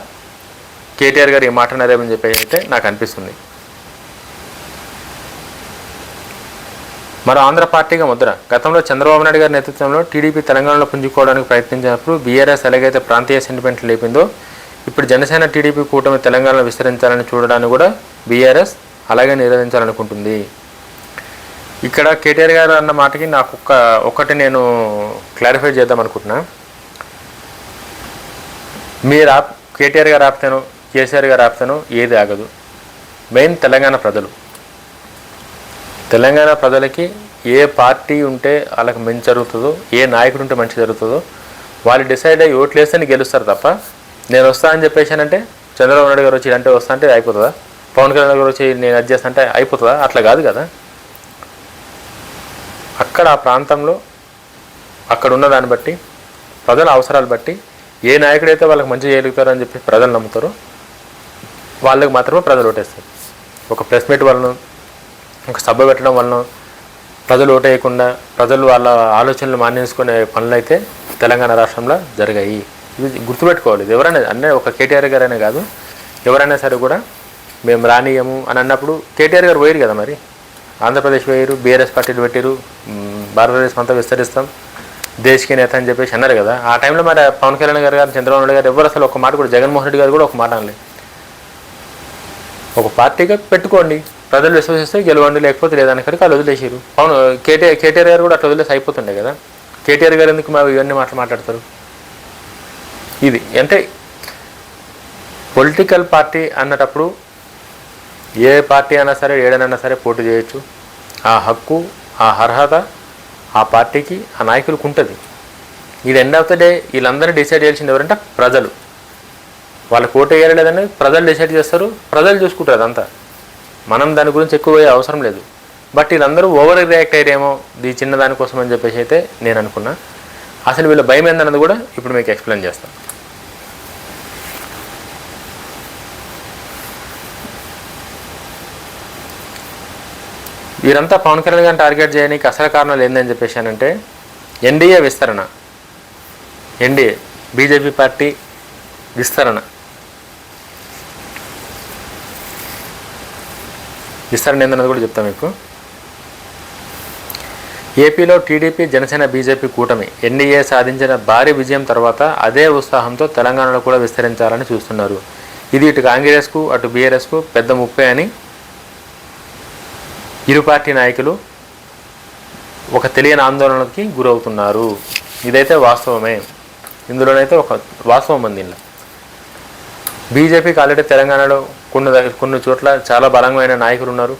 కేటీఆర్ గారు ఏ మాట అన్నారేమని చెప్పేసి అయితే నాకు అనిపిస్తుంది. మరో ఆంధ్ర పార్టీగా ముద్ర. గతంలో చంద్రబాబు నాయుడు గారి నేతృత్వంలో టీడీపీ తెలంగాణలో పుంజుకోవడానికి ప్రయత్నించినప్పుడు బీఆర్ఎస్ ఎలాగైతే ప్రాంతీయ సెంటిమెంట్లు లేపిందో, ఇప్పుడు జనసేన టీడీపీ కూటమి తెలంగాణలో విస్తరించాలని చూడడాన్ని కూడా బీఆర్ఎస్ అలాగే నిరోధించాలనుకుంటుంది. ఇక్కడ కేటీఆర్ గారు అన్న మాటకి నాకు ఒక్కటి నేను క్లారిఫై చేద్దాం అనుకుంటున్నా. కేటీఆర్ గారు ఆపితేనో కేసీఆర్ గారు ఆపితేనో ఏది ఆగదు. మెయిన్ తెలంగాణ ప్రజలకి ఏ పార్టీ ఉంటే వాళ్ళకి మంచి జరుగుతుందో, ఏ నాయకుడు ఉంటే మంచి జరుగుతుందో వాళ్ళు డిసైడ్ అయ్యి ఓట్లు వేస్తే గెలుస్తారు తప్ప నేను వస్తా అని చెప్పేసానంటే చంద్రబాబు నాయుడు గారు వచ్చి అంటే వస్తా అంటే అయిపోతుందా, పవన్ కళ్యాణ్ గారు వచ్చి నేను అది చేస్తా అంటే అయిపోతుందా? అట్లా కాదు కదా. అక్కడ ఆ ప్రాంతంలో అక్కడ ఉన్న దాన్ని బట్టి ప్రజల అవసరాలు బట్టి ఏ నాయకుడైతే వాళ్ళకి మంచి చేయగలుగుతారో అని చెప్పి ప్రజలు నమ్ముతారో వాళ్ళకి మాత్రమే ప్రజలు ఓటేస్తారు. ఒక ప్రెస్ మీట్ వలన, ఒక సభ పెట్టడం వలన ప్రజలు ఓటేయకుండా ప్రజలు వాళ్ళ ఆలోచనలు మానేసుకునే పనులు అయితే తెలంగాణ రాష్ట్రంలో జరిగాయి. ఇది గుర్తుపెట్టుకోవాలి. ఇది ఎవరైనా ఒక కేటీఆర్ గారైనా కాదు, ఎవరైనా సరే కూడా మేము రానియము అని అన్నప్పుడు కేటీఆర్ గారు పోయారు కదా, మరి ఆంధ్రప్రదేశ్ పోయారు, బీఆర్ఎస్ పార్టీలు పెట్టారు, భారతదేశం అంతా విస్తరిస్తాం, దేశకి నేత అని చెప్పేసి అన్నారు కదా. ఆ టైంలో మరి పవన్ కళ్యాణ్ గారు చంద్రబాబు నాయుడు గారు ఎవరు అసలు ఒక మాట కూడా, జగన్మోహన్ రెడ్డి గారు కూడా ఒక మాట అనలేదు. ఒక పార్టీగా పెట్టుకోండి, ప్రజలు విశ్వసిస్తే గెలవండి, లేకపోతే లేదని కనుక వాళ్ళు వదిలేసారు. పవన్ కేటీఆర్ గారు కూడా అట్లా వదిలేసి అయిపోతుండే కదా. కేటీఆర్ గారు ఎందుకు మా ఇవన్నీ మాట్లాడతారు? ఇది అంటే పొలిటికల్ పార్టీ అన్నటప్పుడు ఏ పార్టీ అయినా సరే ఏడనైనా సరే పోటీ చేయొచ్చు. ఆ హక్కు, ఆ అర్హత ఆ పార్టీకి, ఆ నాయకులకు ఉంటుంది. ఇది ఎండ్ ఆఫ్ ద డే వీళ్ళందరినీ డిసైడ్ చేయాల్సింది ఎవరంటే ప్రజలు. వాళ్ళకి ఓటు వేయాలి లేదని ప్రజలు డిసైడ్ చేస్తారు, ప్రజలు చూసుకుంటారు అదంతా. మనం దాని గురించి ఎక్కువ అవసరం లేదు. బట్ వీళ్ళందరూ ఓవర్ రియాక్ట్ అయ్యారేమో ఈ చిన్న దానికోసం అని చెప్పేసి అయితే నేను అనుకున్నా. అసలు వీళ్ళ భయం ఏందన్నది కూడా ఇప్పుడు మీకు ఎక్స్ప్లెయిన్ చేస్తాను. వీరంతా పవన్ కళ్యాణ్ గారిని టార్గెట్ చేయడానికి అసలు కారణాలు ఏందని చెప్పేసానంటే ఎన్డీఏ విస్తరణ, ఎన్డీఏ బీజేపీ పార్టీ విస్తరణ ఏందన్నది కూడా చెప్తాను మీకు. ఏపీలో టీడీపీ, జనసేన, బీజేపీ కూటమి ఎన్డీఏ సాధించిన భారీ విజయం తర్వాత అదే ఉత్సాహంతో తెలంగాణలో కూడా విస్తరించాలని చూస్తున్నారు. ఇది ఇటు కాంగ్రెస్కు అటు బీఆర్ఎస్కు పెద్ద ముప్పే అని ఇరు పార్టీ నాయకులు ఒక తెలియని ఆందోళనకి గురవుతున్నారు. ఇదైతే వాస్తవమే. ఇందులోనైతే ఒక వాస్తవం ఉంది. ఇలా బీజేపీకి ఆల్రెడీ తెలంగాణలో కొన్ని చోట్ల చాలా బలమైన నాయకులు ఉన్నారు,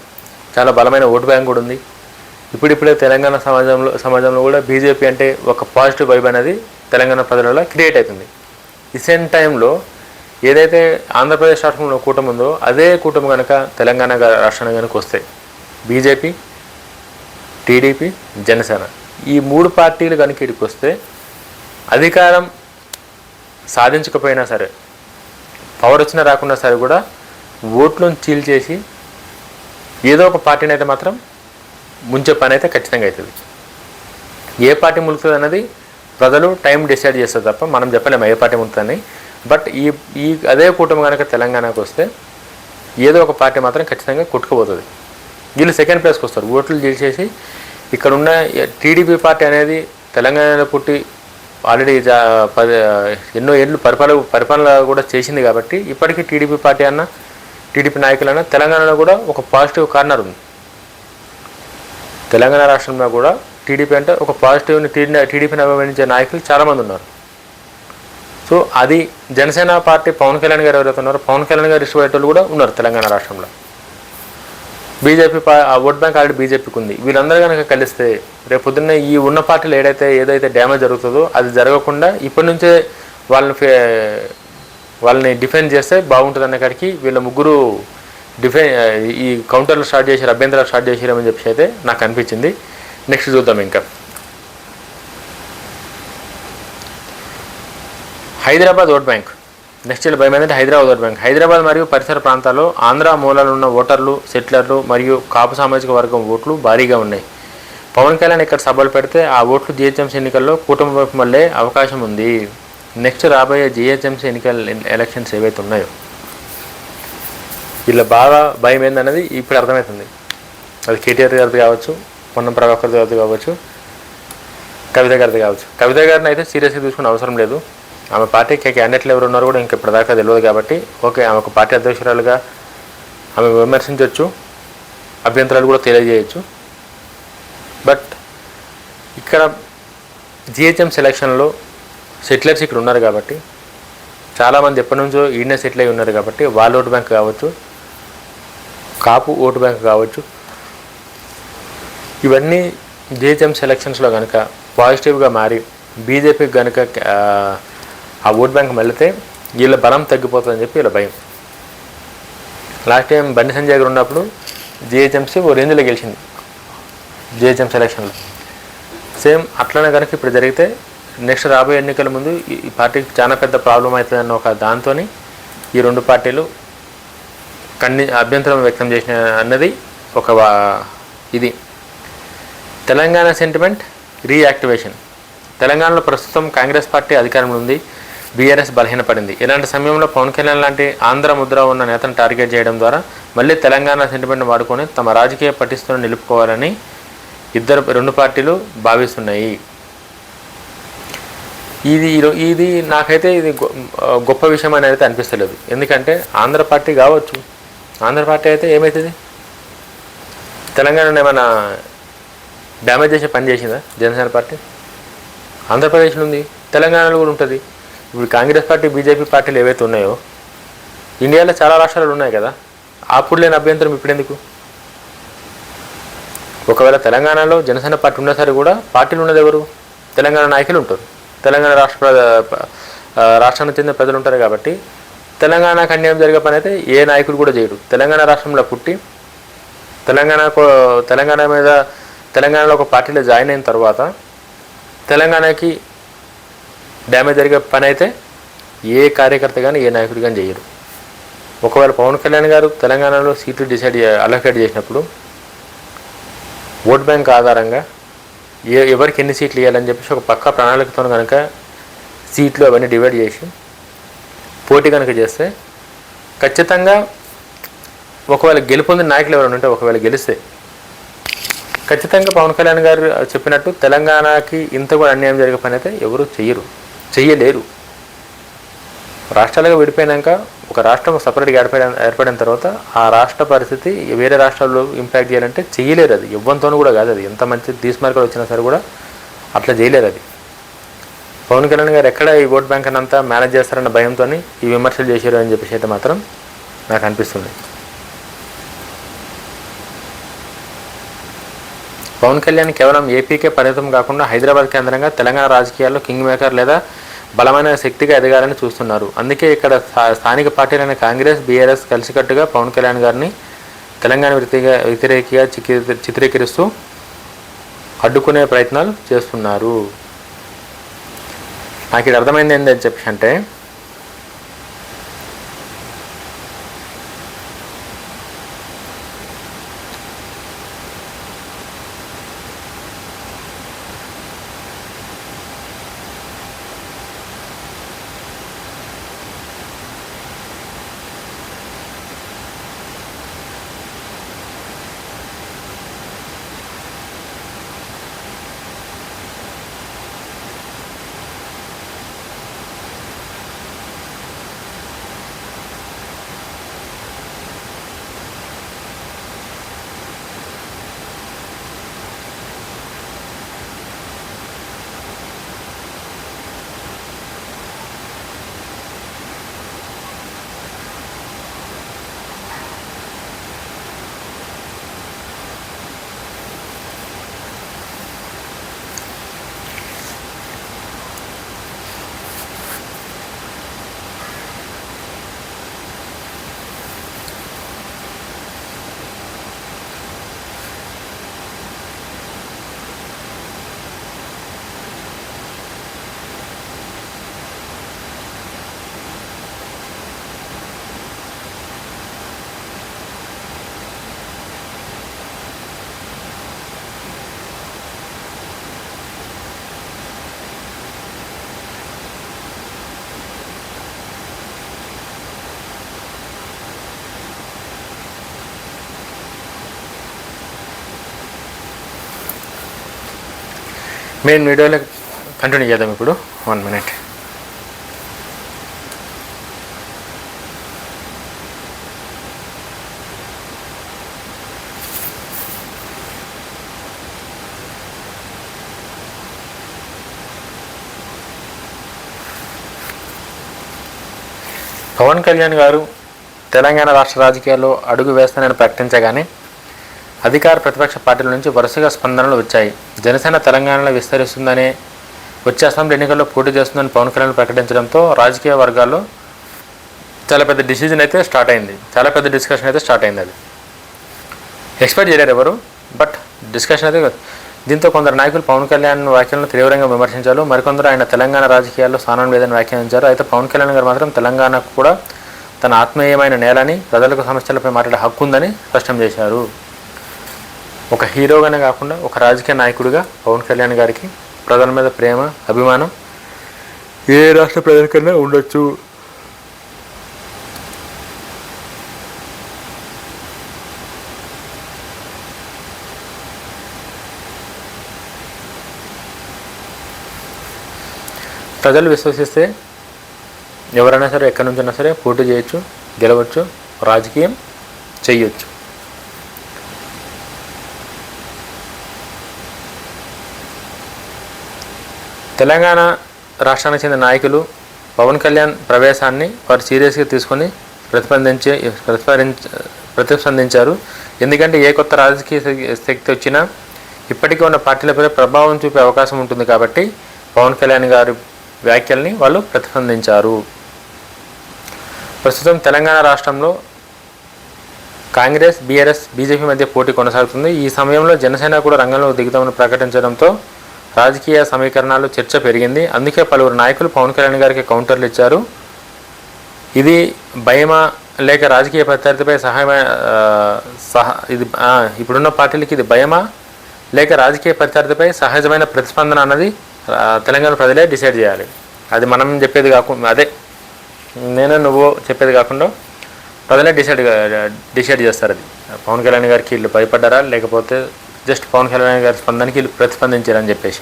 చాలా బలమైన ఓటు బ్యాంక్ కూడా ఉంది. ఇప్పుడిప్పుడే తెలంగాణ సమాజంలో కూడా బీజేపీ అంటే ఒక పాజిటివ్ వైబ్ అనేది తెలంగాణ ప్రజలలో క్రియేట్ అవుతుంది. ఈ సేమ్ టైంలో ఏదైతే ఆంధ్రప్రదేశ్ రాష్ట్రంలో కూటమి ఉందో అదే కూటమి కనుక తెలంగాణ రాష్ట్రానికి కనుక వస్తాయి, బీజేపీ, టీడీపీ, జనసేన ఈ మూడు పార్టీలు కనుక ఇక్కడికి వస్తే అధికారం సాధించకపోయినా సరే, పవర్ వచ్చినా రాకున్నా సరే కూడా ఓట్లను చీల్చేసి ఏదో ఒక పార్టీని అయితే మాత్రం ముంచే పని అయితే ఖచ్చితంగా అవుతుంది. ఏ పార్టీ ములుగుతుంది అన్నది ప్రజలు టైం డిసైడ్ చేస్తారు తప్ప మనం చెప్పలేము ఏ పార్టీ ములుగుతుందని. బట్ ఈ అదే కూటమి కనుక తెలంగాణకు వస్తే ఏదో ఒక పార్టీ మాత్రం ఖచ్చితంగా కొట్టుకుపోతుంది. వీళ్ళు సెకండ్ ప్లేస్కి వస్తారు. ఓట్లు చేసేసి ఇక్కడున్న టీడీపీ పార్టీ అనేది తెలంగాణలో పుట్టి ఆల్రెడీ ఎన్నో ఏళ్ళు పరిపాలన కూడా చేసింది కాబట్టి ఇప్పటికీ టీడీపీ పార్టీ అన్న, టీడీపీ నాయకులన్నా తెలంగాణలో కూడా ఒక పాజిటివ్ కార్నర్ ఉంది. తెలంగాణ రాష్ట్రంలో కూడా టీడీపీ అంటే ఒక పాజిటివ్ని టీడీపీని అభిమానించే నాయకులు చాలామంది ఉన్నారు. సో అది జనసేన పార్టీ పవన్ కళ్యాణ్ గారు ఎవరైతే ఉన్నారో పవన్ కళ్యాణ్ గారు ఇష్టపడేటోళ్ళు కూడా ఉన్నారు తెలంగాణ రాష్ట్రంలో. బీజేపీ ఓట్ బ్యాంక్ ఆల్రెడీ బీజేపీకి ఉంది. వీళ్ళందరూ కనుక కలిస్తే రేపు పొద్దున్న ఈ ఉన్న పార్టీలు ఏదైతే డ్యామేజ్ జరుగుతుందో అది జరగకుండా ఇప్పటి నుంచే వాళ్ళని డిఫెండ్ చేస్తే బాగుంటుంది అనే కాడికి వీళ్ళ ముగ్గురు ఈ కౌంటర్లు స్టార్ట్ చేశారు, అభ్యంతరాలు స్టార్ట్ చేశారని చెప్పి అయితే నాకు అనిపించింది. నెక్స్ట్ చూద్దాం. ఇంకా హైదరాబాద్ ఓట్ బ్యాంక్. నెక్స్ట్ భయం ఏంటంటే హైదరాబాద్ ఓట్ బ్యాంక్. హైదరాబాద్ మరియు పరిసర ప్రాంతాల్లో ఆంధ్ర మూలాలు ఉన్న ఓటర్లు, సెటిలర్లు మరియు కాపు సామాజిక వర్గం ఓట్లు భారీగా ఉన్నాయి. పవన్ కళ్యాణ్ ఇక్కడ సభలు పెడితే ఆ ఓట్లు జిహెచ్ఎంసీ ఎన్నికల్లో కూటమి వైపు మళ్ళీ అవకాశం ఉంది. నెక్స్ట్ రాబోయే జిహెచ్ఎంసీ ఎలక్షన్స్ ఏవైతే ఉన్నాయో వీళ్ళ బాగా భయం ఏందన్నది ఇప్పుడు అర్థమవుతుంది. అది కేటీఆర్ గారిది కావచ్చు, పొన్నం ప్రభాకర్ గారిది కావచ్చు, కవిత గారిది కావచ్చు. కవిత గారిని అయితే సీరియస్గా తీసుకునే అవసరం లేదు. ఆమె పార్టీకి క్యాండిడేట్లు ఎవరు ఉన్నారో కూడా ఇంకెప్పటిదాకా తెలియదు కాబట్టి ఓకే, ఆమె ఒక పార్టీ అధ్యక్షురాలుగా ఆమె విమర్శించవచ్చు, అభ్యంతరాలు కూడా తెలియజేయచ్చు. బట్ ఇక్కడ జిహెచ్ఎం సెలక్షన్లో సెటిలర్స్ ఇక్కడ ఉన్నారు కాబట్టి చాలామంది ఎప్పటి నుంచో ఈయనే సెటిల్ అయి ఉన్నారు కాబట్టి వాళ్ళ ఓటు బ్యాంక్ కావచ్చు, కాపు ఓటు బ్యాంక్ కావచ్చు. ఇవన్నీ జిహెచ్ఎంసీ ఎలక్షన్స్లో కనుక పాజిటివ్గా మారి బీజేపీకి కనుక ఆ ఓట్ బ్యాంక్ వెళితే వీళ్ళ బలం తగ్గిపోతుందని చెప్పి వీళ్ళ భయం. లాస్ట్ టైం బండి సంజయ్ గారు ఉన్నప్పుడు జిహెచ్ఎంసీ ఓ రేంజ్లో గెలిచింది జిహెచ్ఎంసీ ఎలక్షన్లో. సేమ్ అట్లనే కనుక ఇప్పుడు జరిగితే నెక్స్ట్ రాబోయే ఎన్నికల ముందు ఈ పార్టీకి చాలా పెద్ద ప్రాబ్లం అవుతుందన్న ఒక దాంతో ఈ రెండు పార్టీలు అభ్యంతరం వ్యక్తం చేసిన అన్నది ఒక ఇది. Telangana sentiment reactivation. తెలంగాణలో ప్రస్తుతం కాంగ్రెస్ పార్టీ అధికారంలో ఉంది, బీఆర్ఎస్ బలహీనపడింది. ఇలాంటి సమయంలో పవన్ కళ్యాణ్ లాంటి ఆంధ్ర ముద్ర ఉన్న నేతను టార్గెట్ చేయడం ద్వారా మళ్ళీ తెలంగాణ సెంటిమెంట్ను వాడుకొని తమ రాజకీయ పటిష్టతను నిలుపుకోవాలని రెండు పార్టీలు భావిస్తున్నాయి. ఇది నాకైతే ఇది గొప్ప విషయం అని అయితే అనిపిస్తలేదు. ఎందుకంటే ఆంధ్ర పార్టీ కావచ్చు, ఆంధ్ర పార్టీ అయితే ఏమవుతుంది, తెలంగాణను ఏమైనా డ్యామేజ్ చేసే పని చేసిందా జనసేన పార్టీ? ఆంధ్రప్రదేశ్లో ఉంది, తెలంగాణలో కూడా ఉంటుంది. ఇప్పుడు కాంగ్రెస్ పార్టీ బీజేపీ పార్టీలు ఏవైతే ఉన్నాయో ఇండియాలో చాలా రాష్ట్రాలు ఉన్నాయి కదా, అప్పుడు లేని అభ్యంతరం ఇప్పుడు ఎందుకు? ఒకవేళ తెలంగాణలో జనసేన పార్టీ ఉన్నా సరే కూడా పార్టీలు ఉన్నది ఎవరు? తెలంగాణ నాయకులు ఉంటారు, తెలంగాణ రాష్ట్రానికి చెందిన ప్రజలు ఉంటారు. కాబట్టి తెలంగాణకు అన్యాయం జరిగే పని అయితే ఏ నాయకుడు కూడా చేయడు. తెలంగాణ రాష్ట్రంలో పుట్టి తెలంగాణలో ఒక పార్టీలో జాయిన్ అయిన తర్వాత తెలంగాణకి డ్యామేజ్ జరిగే పని అయితే ఏ కార్యకర్త కానీ ఏ నాయకుడు కానీ చేయరు. ఒకవేళ పవన్ కళ్యాణ్ గారు తెలంగాణలో సీట్లు అలొకేట్ చేసినప్పుడు ఓట్ బ్యాంక్ ఆధారంగా ఎవరికి ఎన్ని సీట్లు ఇవ్వాలని చెప్పేసి ఒక పక్కా ప్రణాళికతో కనుక సీట్లు అవన్నీ డివైడ్ చేసి పోటీ కనుక చేస్తే ఖచ్చితంగా ఒకవేళ గెలుపొందిన నాయకులు ఎవరైనా ఉంటే ఒకవేళ గెలిస్తే ఖచ్చితంగా పవన్ కళ్యాణ్ గారు చెప్పినట్టు తెలంగాణకి ఇంత కూడా అన్యాయం జరిగే పని అయితే ఎవరు చెయ్యలేరు. రాష్ట్రాలుగా విడిపోయినాక ఒక రాష్ట్రం సపరేట్గా ఏర్పడిన తర్వాత ఆ రాష్ట్ర పరిస్థితి వేరే రాష్ట్రాల్లో ఇంపాక్ట్ చేయాలంటే చేయలేరు. అది ఇవ్వంతోనూ కూడా కాదు. అది ఎంత మంచి తీసుమార్కులు వచ్చినా సరే కూడా అట్లా చేయలేరు. అది పవన్ కళ్యాణ్ గారు ఎక్కడ ఈ ఓట్ బ్యాంక్ అంతా మేనేజ్ చేస్తారన్న భయంతో ఈ విమర్శలు చేశారు అని చెప్పేసి అయితే మాత్రం నాకు అనిపిస్తుంది. పవన్ కళ్యాణ్ కేవలం ఏపీకే పరిమితం కాకుండా హైదరాబాద్ కేంద్రంగా తెలంగాణ రాజకీయాల్లో కింగ్ మేకర్ లేదా బలమైన శక్తిగా ఎదగాలని చూస్తున్నారు. అందుకే ఇక్కడ స్థానిక పార్టీలైన కాంగ్రెస్, బీఆర్ఎస్ కలిసికట్టుగా పవన్ కళ్యాణ్ గారిని తెలంగాణ వ్యతిరేకిగా చిత్రీకరిస్తూ అడ్డుకునే ప్రయత్నాలు చేస్తున్నారు. నాకు ఇది అర్థమైంది ఏంటని చెప్పి అంటే మెయిన్ వీడియోలో కంటిన్యూ చేద్దాం. ఇప్పుడు 1 minute. పవన్ కళ్యాణ్ గారు తెలంగాణ రాష్ట్ర రాజకీయాల్లో అడుగు వేస్తానని ప్రకటించగానే అధికార ప్రతిపక్ష పార్టీల నుంచి వరుసగా స్పందనలు వచ్చాయి. జనసేన తెలంగాణలో విస్తరిస్తుందని, వచ్చే అసెంబ్లీ ఎన్నికల్లో పోటీ చేస్తుందని పవన్ కళ్యాణ్ ప్రకటించడంతో రాజకీయ వర్గాల్లో చాలా పెద్ద డిసిజన్ అయితే స్టార్ట్ అయింది. చాలా పెద్ద డిస్కషన్ అయితే స్టార్ట్ అయింది. అది ఎక్స్పెక్ట్ చేయలేరు ఎవరు, బట్ డిస్కషన్ అయితే. దీంతో కొందరు నాయకులు పవన్ కళ్యాణ్ వ్యాఖ్యలను తీవ్రంగా విమర్శించారు. మరికొందరు ఆయన తెలంగాణ రాజకీయాల్లో స్థానం లేదని వ్యాఖ్యానించారు. అయితే పవన్ కళ్యాణ్ గారు మాత్రం తెలంగాణకు కూడా తన ఆత్మీయమైన నేలని, ప్రజలకు సమస్యలపై మాట్లాడే హక్కు ఉందని స్పష్టం చేశారు. ఒక హీరోగానే కాకుండా ఒక రాజకీయ నాయకుడిగా పవన్ కళ్యాణ్ గారికి ప్రజల మీద ప్రేమ, అభిమానం ఏ రాష్ట్ర ప్రజలకన్నా ఉండొచ్చు. ప్రజలు విశ్వసిస్తే ఎవరైనా సరే, ఎక్కడి నుంచైనా సరే పోటీ చేయొచ్చు, గెలవచ్చు, రాజకీయం చెయ్యొచ్చు. తెలంగాణ రాష్ట్రానికి చెందిన నాయకులు పవన్ కళ్యాణ్ ప్రవేశాన్ని వారు సీరియస్గా తీసుకొని ప్రతిస్పందించారు. ఎందుకంటే ఏ కొత్త రాజకీయ శక్తి వచ్చినా ఇప్పటికీ ఉన్న పార్టీలపై ప్రభావం చూపే అవకాశం ఉంటుంది కాబట్టి పవన్ కళ్యాణ్ గారి వ్యాఖ్యల్ని వాళ్ళు ప్రతిస్పందించారు. ప్రస్తుతం తెలంగాణ రాష్ట్రంలో కాంగ్రెస్, బీఆర్ఎస్, బీజేపీ మధ్య పోటీ కొనసాగుతుంది. ఈ సమయంలో జనసేన కూడా రంగంలో దిగుతామని ప్రకటించడంతో రాజకీయ సమీకరణాలు చర్చ పెరిగింది. అందుకే పలువురు నాయకులు పవన్ కళ్యాణ్ గారికి కౌంటర్లు ఇచ్చారు. ఇది భయమా లేక రాజకీయ ప్రత్యర్థిపై ఇది ఇప్పుడున్న పార్టీలకి ఇది భయమా లేక రాజకీయ ప్రత్యర్థిపై సహజమైన ప్రతిస్పందన అన్నది తెలంగాణ ప్రజలే డిసైడ్ చేయాలి. అది మనం చెప్పేది కాకుండా, అదే నువ్వు చెప్పేది కాకుండా ప్రజలే డిసైడ్ చేస్తారు. అది పవన్ కళ్యాణ్ గారికి వీళ్ళు భయపడ్డారా లేకపోతే జస్ట్ పవన్ కళ్యాణ్ గారి స్పందనకి వీళ్ళు ప్రతిస్పందించారని చెప్పేసి.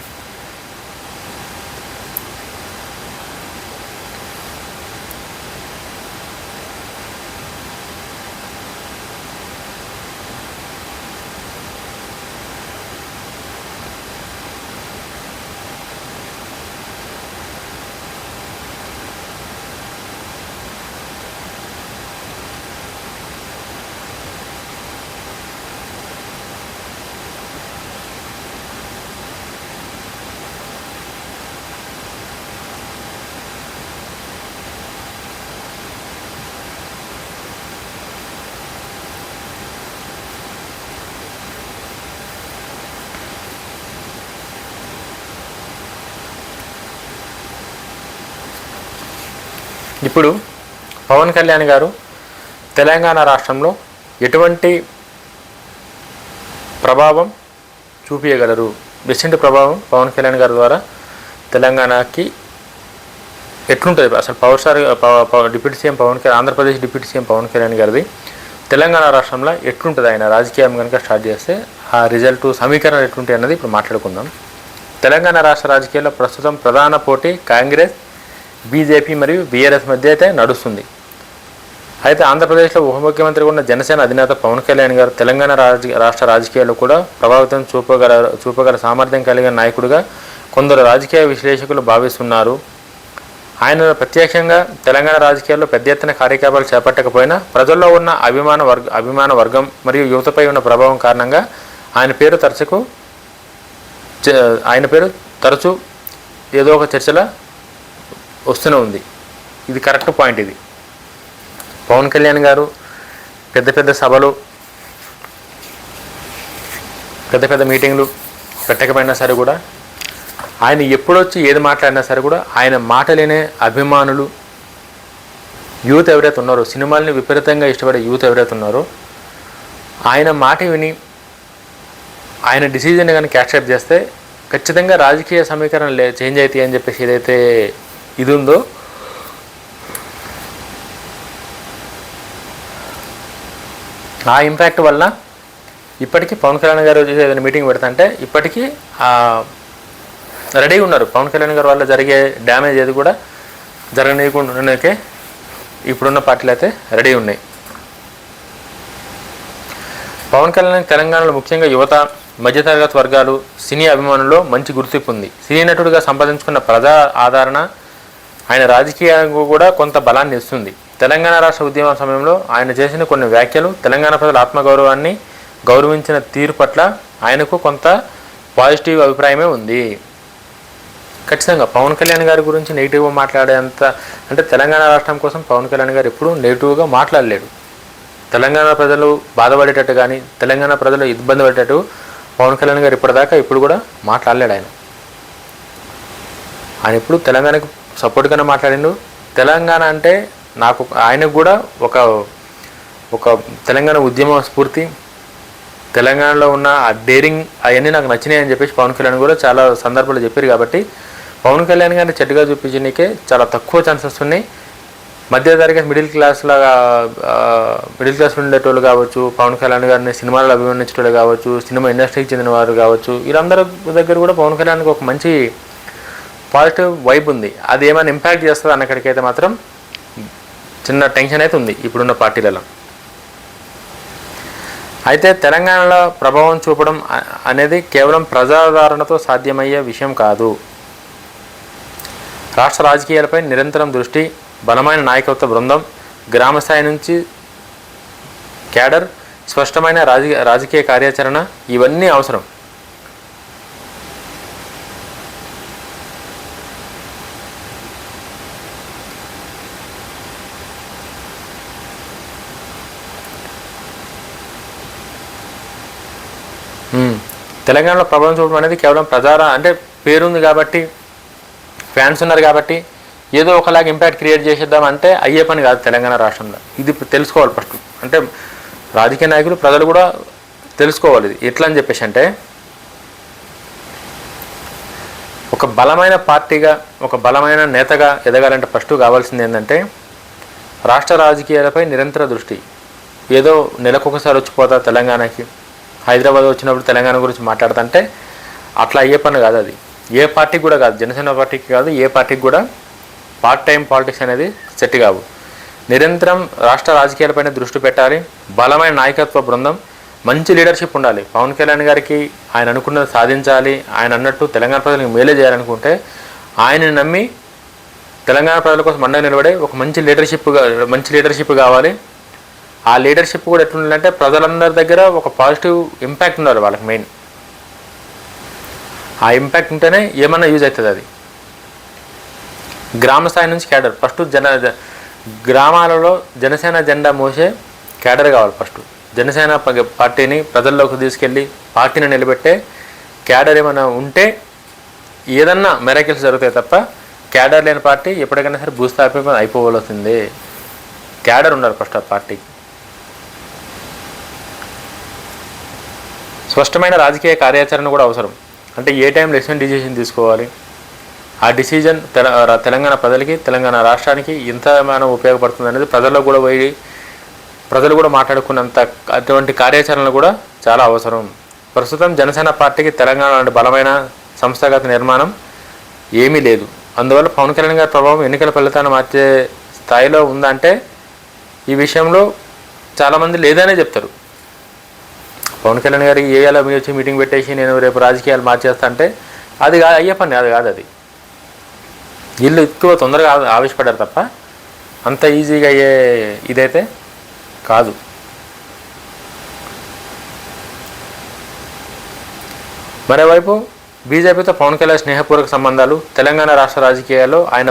ఇప్పుడు పవన్ కళ్యాణ్ గారు తెలంగాణ రాష్ట్రంలో ఎటువంటి ప్రభావం చూపించగలరు, డిసెంట్ ప్రభావం పవన్ కళ్యాణ్ గారి ద్వారా తెలంగాణకి ఎట్లుంటుంది? అసలు deputy CM Pawan Kalyan, Andhra Pradesh deputy CM Pawan Kalyan గారిది తెలంగాణ రాష్ట్రంలో ఎట్లుంటుంది? ఆయన రాజకీయం కనుక స్టార్ట్ చేస్తే ఆ రిజల్ట్ సమీకరణ ఎట్లుంటాయి అన్నది ఇప్పుడు మాట్లాడుకుందాం. తెలంగాణ రాష్ట్ర రాజకీయాల్లో ప్రస్తుతం ప్రధాన పోటీ కాంగ్రెస్, బీజేపీ మరియు బీఆర్ఎస్ మధ్య అయితే నడుస్తుంది. అయితే ఆంధ్రప్రదేశ్లో ఉప ముఖ్యమంత్రిగా ఉన్న జనసేన అధినేత పవన్ కళ్యాణ్ గారు తెలంగాణ రాష్ట్ర రాజకీయాల్లో కూడా ప్రభావితం చూపగల సామర్థ్యం కలిగిన నాయకుడిగా కొందరు రాజకీయ విశ్లేషకులు భావిస్తున్నారు. ఆయన ప్రత్యక్షంగా తెలంగాణ రాజకీయాల్లో పెద్ద ఎత్తున కార్యకలాపాలు చేపట్టకపోయినా ప్రజల్లో ఉన్న అభిమాన వర్గం మరియు యువతపై ఉన్న ప్రభావం కారణంగా ఆయన పేరు తరచూ ఏదో ఒక చర్చల వస్తూనే ఉంది. ఇది కరెక్ట్ పాయింట్. ఇది పవన్ కళ్యాణ్ గారు పెద్ద సభలు, పెద్ద మీటింగ్లు పెట్టకపోయినా సరే కూడా ఆయన ఎప్పుడొచ్చి ఏది మాట్లాడినా సరే కూడా ఆయన మాటలేనే అభిమానులు, యూత్ ఎవరైతే ఉన్నారో, సినిమాల్ని విపరీతంగా ఇష్టపడే యూత్ ఎవరైతే ఉన్నారో ఆయన మాట విని ఆయన డిసిజన్ కానీ క్యాప్చర్ చేస్తే ఖచ్చితంగా రాజకీయ సమీకరణ చేంజ్ అవుతాయి అని చెప్పేసి ఏదైతే ఇది ఉందో ఆ ఇంపాక్ట్ వల్ల ఇప్పటికీ పవన్ కళ్యాణ్ గారు ఏదైనా మీటింగ్ పెడతాంటే ఇప్పటికీ రెడీగా ఉన్నారు. పవన్ కళ్యాణ్ గారి వల్ల జరిగే డ్యామేజ్ ఏది కూడా జరగనీయకుండాకే ఇప్పుడున్న పార్టీలు అయితే రెడీ ఉన్నాయి. పవన్ కళ్యాణ్ తెలంగాణలో ముఖ్యంగా యువత, మధ్యతరగతి వర్గాలు, సినీ అభిమానుల్లో మంచి గుర్తింపు ఉంది. సినీ నటుడిగా సంపాదించుకున్న ప్రజా ఆదరణ ఆయన రాజకీయంగా కూడా కొంత బలాన్ని ఇస్తుంది. తెలంగాణ రాష్ట్ర ఉద్యమం సమయంలో ఆయన చేసిన కొన్ని వ్యాఖ్యలు తెలంగాణ ప్రజల ఆత్మగౌరవాన్ని గౌరవించిన తీరు పట్ల ఆయనకు కొంత పాజిటివ్ అభిప్రాయమే ఉంది. ఖచ్చితంగా పవన్ కళ్యాణ్ గారి గురించి నెగిటివ్గా మాట్లాడేంత అంటే తెలంగాణ రాష్ట్రం కోసం పవన్ కళ్యాణ్ గారు ఎప్పుడూ నెగిటివ్గా మాట్లాడలేడు. తెలంగాణ ప్రజలు బాధపడేటట్టు కానీ తెలంగాణ ప్రజలు ఇబ్బంది పడేటట్టు పవన్ కళ్యాణ్ గారు ఇప్పటిదాకా ఇప్పుడు కూడా మాట్లాడలేడు. ఆయన ఇప్పుడు తెలంగాణకు సపోర్ట్గానే మాట్లాడిండు. తెలంగాణ అంటే నాకు ఆయనకు కూడా ఒక తెలంగాణ ఉద్యమ స్ఫూర్తి, తెలంగాణలో ఉన్న ఆ డేరింగ్ అవన్నీ నాకు నచ్చినాయి అని చెప్పేసి పవన్ కళ్యాణ్ కూడా చాలా సందర్భాలు చెప్పారు. కాబట్టి పవన్ కళ్యాణ్ గారిని చెడ్డగా చూపించడానికే చాలా తక్కువ ఛాన్సెస్ ఉన్నాయి. మధ్యతరగతి మిడిల్ క్లాస్ ఉండేటోళ్ళు కావచ్చు, పవన్ కళ్యాణ్ గారిని సినిమాలు అభిమానించేటోళ్ళు కావచ్చు, సినిమా ఇండస్ట్రీకి చెందిన వారు కావచ్చు, వీళ్ళందరి దగ్గర కూడా పవన్ కళ్యాణ్కి ఒక మంచి పాజిటివ్ వైబ్ ఉంది. అది ఏమైనా ఇంపాక్ట్ చేస్తుంది అన్నక్కడికైతే మాత్రం చిన్న టెన్షన్ అయితే ఉంది ఇప్పుడున్న పార్టీలలో. అయితే తెలంగాణలో ప్రభావం చూపడం అనేది కేవలం ప్రజాదరణతో సాధ్యమయ్యే విషయం కాదు. రాష్ట్ర రాజకీయాలపై నిరంతరం దృష్టి, బలమైన నాయకత్వ బృందం, గ్రామస్థాయి నుంచి క్యాడర్, స్పష్టమైన రాజకీయ కార్యాచరణ ఇవన్నీ అవసరం. తెలంగాణలో ప్రభావం చూపడం అనేది కేవలం అంటే పేరుంది కాబట్టి, ఫ్యాన్స్ ఉన్నారు కాబట్టి ఏదో ఒకలాగా ఇంపాక్ట్ క్రియేట్ చేసేద్దాం అంటే అయ్యే పని కాదు తెలంగాణ రాష్ట్రంలో. ఇది తెలుసుకోవాలి ఫస్ట్. అంటే రాజకీయ నాయకులు, ప్రజలు కూడా తెలుసుకోవాలి ఇది ఎట్లా అని చెప్పేసి. అంటే ఒక బలమైన పార్టీగా, ఒక బలమైన నేతగా ఎదగాలంటే ఫస్ట్ కావాల్సింది ఏంటంటే రాష్ట్ర రాజకీయాలపై నిరంతర దృష్టి. ఏదో నెలకొకసారి వచ్చిపోతా తెలంగాణకి, హైదరాబాద్ వచ్చినప్పుడు తెలంగాణ గురించి మాట్లాడుతుంటే అట్లా అయ్యే పని కాదు. అది ఏ పార్టీకి కూడా కాదు, జనసేన పార్టీకి కాదు, ఏ పార్టీకి కూడా పార్ట్ టైం పాలిటిక్స్ అనేది సెట్ కావు. నిరంతరం రాష్ట్ర రాజకీయాలపైన దృష్టి పెట్టాలి. బలమైన నాయకత్వ బృందం, మంచి లీడర్షిప్ ఉండాలి. పవన్ కళ్యాణ్ గారికి ఆయన అనుకున్నది సాధించాలి, ఆయన అన్నట్టు తెలంగాణ ప్రజలకు మేలే చేయాలనుకుంటే ఆయనని నమ్మి తెలంగాణ ప్రజల కోసం మండగా నిలబడే ఒక మంచి లీడర్షిప్ కావాలి. ఆ లీడర్షిప్ కూడా ఎట్లుండాలంటే ప్రజలందరి దగ్గర ఒక పాజిటివ్ ఇంపాక్ట్ ఉండాలి వాళ్ళకి. మెయిన్ ఆ ఇంపాక్ట్ ఉంటేనే ఏమన్నా యూజ్ అవుతుంది. అది గ్రామ స్థాయి నుంచి క్యాడర్. ఫస్ట్ గ్రామాలలో జనసేన జెండా మోసే క్యాడర్ కావాలి. ఫస్ట్ జనసేన పార్టీని ప్రజల్లోకి తీసుకెళ్ళి పార్టీని నిలబెట్టే క్యాడర్ ఏమైనా ఉంటే ఏదన్నా మెరాకిల్స్ జరుగుతాయి తప్ప క్యాడర్ లేని పార్టీ ఎప్పటికైనా సరే భూస్థాపితం అయిపోవలసిందే. క్యాడర్ ఉండాలి ఫస్ట్ ఆ పార్టీకి. స్పష్టమైన రాజకీయ కార్యాచరణ కూడా అవసరం. అంటే ఏ టైంలో ఎటువంటి డిసిషన్ తీసుకోవాలి, ఆ డిసిజన్ తెలంగాణ ప్రజలకి, తెలంగాణ రాష్ట్రానికి ఎంతగానో ఉపయోగపడుతుంది అనేది ప్రజలు కూడా మాట్లాడుకున్నంత అటువంటి కార్యాచరణలు కూడా చాలా అవసరం. ప్రస్తుతం జనసేన పార్టీకి తెలంగాణ లాంటి బలమైన సంస్థాగత నిర్మాణం ఏమీ లేదు. అందువల్ల పవన్ కళ్యాణ్ గారి ప్రభావం ఎన్నికల ఫలితాన్ని మార్చే స్థాయిలో ఉందంటే ఈ విషయంలో చాలామంది లేదనే చెప్తారు. పవన్ కళ్యాణ్ గారికి ఏయాలో మీరు వచ్చి మీటింగ్ పెట్టేసి నేను రేపు రాజకీయాలు మార్చేస్తా అంటే అది కాదు, అయ్యే పని అది కాదు. అది వీళ్ళు ఎక్కువ తొందరగా ఆవేశపడ్డారు తప్ప అంత ఈజీగా అయ్యే ఇదైతే కాదు. మరోవైపు బీజేపీతో పవన్ కళ్యాణ్ స్నేహపూర్వక సంబంధాలు తెలంగాణ రాష్ట్ర రాజకీయాల్లో ఆయన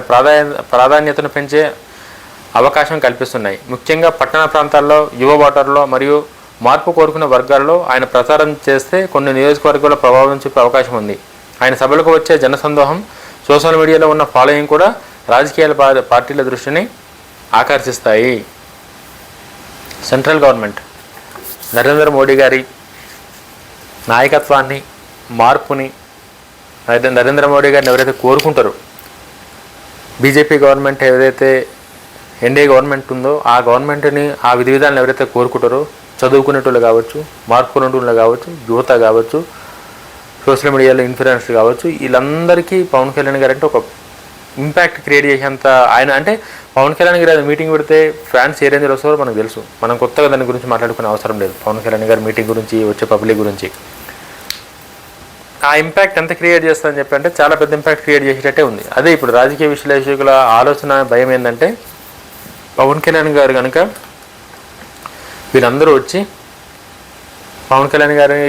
ప్రాధాన్యతను పెంచే అవకాశం కల్పిస్తున్నాయి. ముఖ్యంగా పట్టణ ప్రాంతాల్లో, యువ ఓటర్లో మరియు మార్పు కోరుకున్న వర్గాల్లో ఆయన ప్రచారం చేస్తే కొన్ని నియోజకవర్గాల్లో ప్రభావం చూపే అవకాశం ఉంది. ఆయన సభలకు వచ్చే జనసందోహం, సోషల్ మీడియాలో ఉన్న ఫాలోయింగ్ కూడా రాజకీయాల పార్టీల దృష్టిని ఆకర్షిస్తాయి. సెంట్రల్ గవర్నమెంట్ నరేంద్ర మోడీ గారి నాయకత్వాన్ని, మార్పుని నరేంద్ర మోడీ గారిని ఎవరైతే కోరుకుంటారో, బీజేపీ గవర్నమెంట్ ఏదైతే ఎన్డీఏ గవర్నమెంట్ ఉందో ఆ గవర్నమెంట్ని, ఆ విధి విధానాలు ఎవరైతే కోరుకుంటారో, చదువుకునేటోళ్ళు కావచ్చు, మార్పు కొనేటోళ్ళు కావచ్చు, యువత కావచ్చు, సోషల్ మీడియాలో ఇన్ఫ్లుయెన్స్ కావచ్చు, వీళ్ళందరికీ పవన్ కళ్యాణ్ గారు అంటే ఒక ఇంపాక్ట్ క్రియేట్ చేసేంత ఆయన. అంటే పవన్ కళ్యాణ్ గారు మీటింగ్ పెడితే ఫ్యాన్స్ ఏ రేంజ్లో వస్తారో మనకు తెలుసు. మనం కొత్తగా దాని గురించి మాట్లాడుకునే అవసరం లేదు. పవన్ కళ్యాణ్ గారి మీటింగ్ గురించి, వచ్చే పబ్లిక్ గురించి ఆ ఇంపాక్ట్ ఎంత క్రియేట్ చేస్తుందని చెప్పి అంటే చాలా పెద్ద ఇంపాక్ట్ క్రియేట్ చేసేటట్టే ఉంది. అదే ఇప్పుడు రాజకీయ విశ్లేషకుల ఆలోచన భయం ఏంటంటే పవన్ కళ్యాణ్ గారు కనుక వీళ్ళందరూ వచ్చి పవన్ కళ్యాణ్ గారి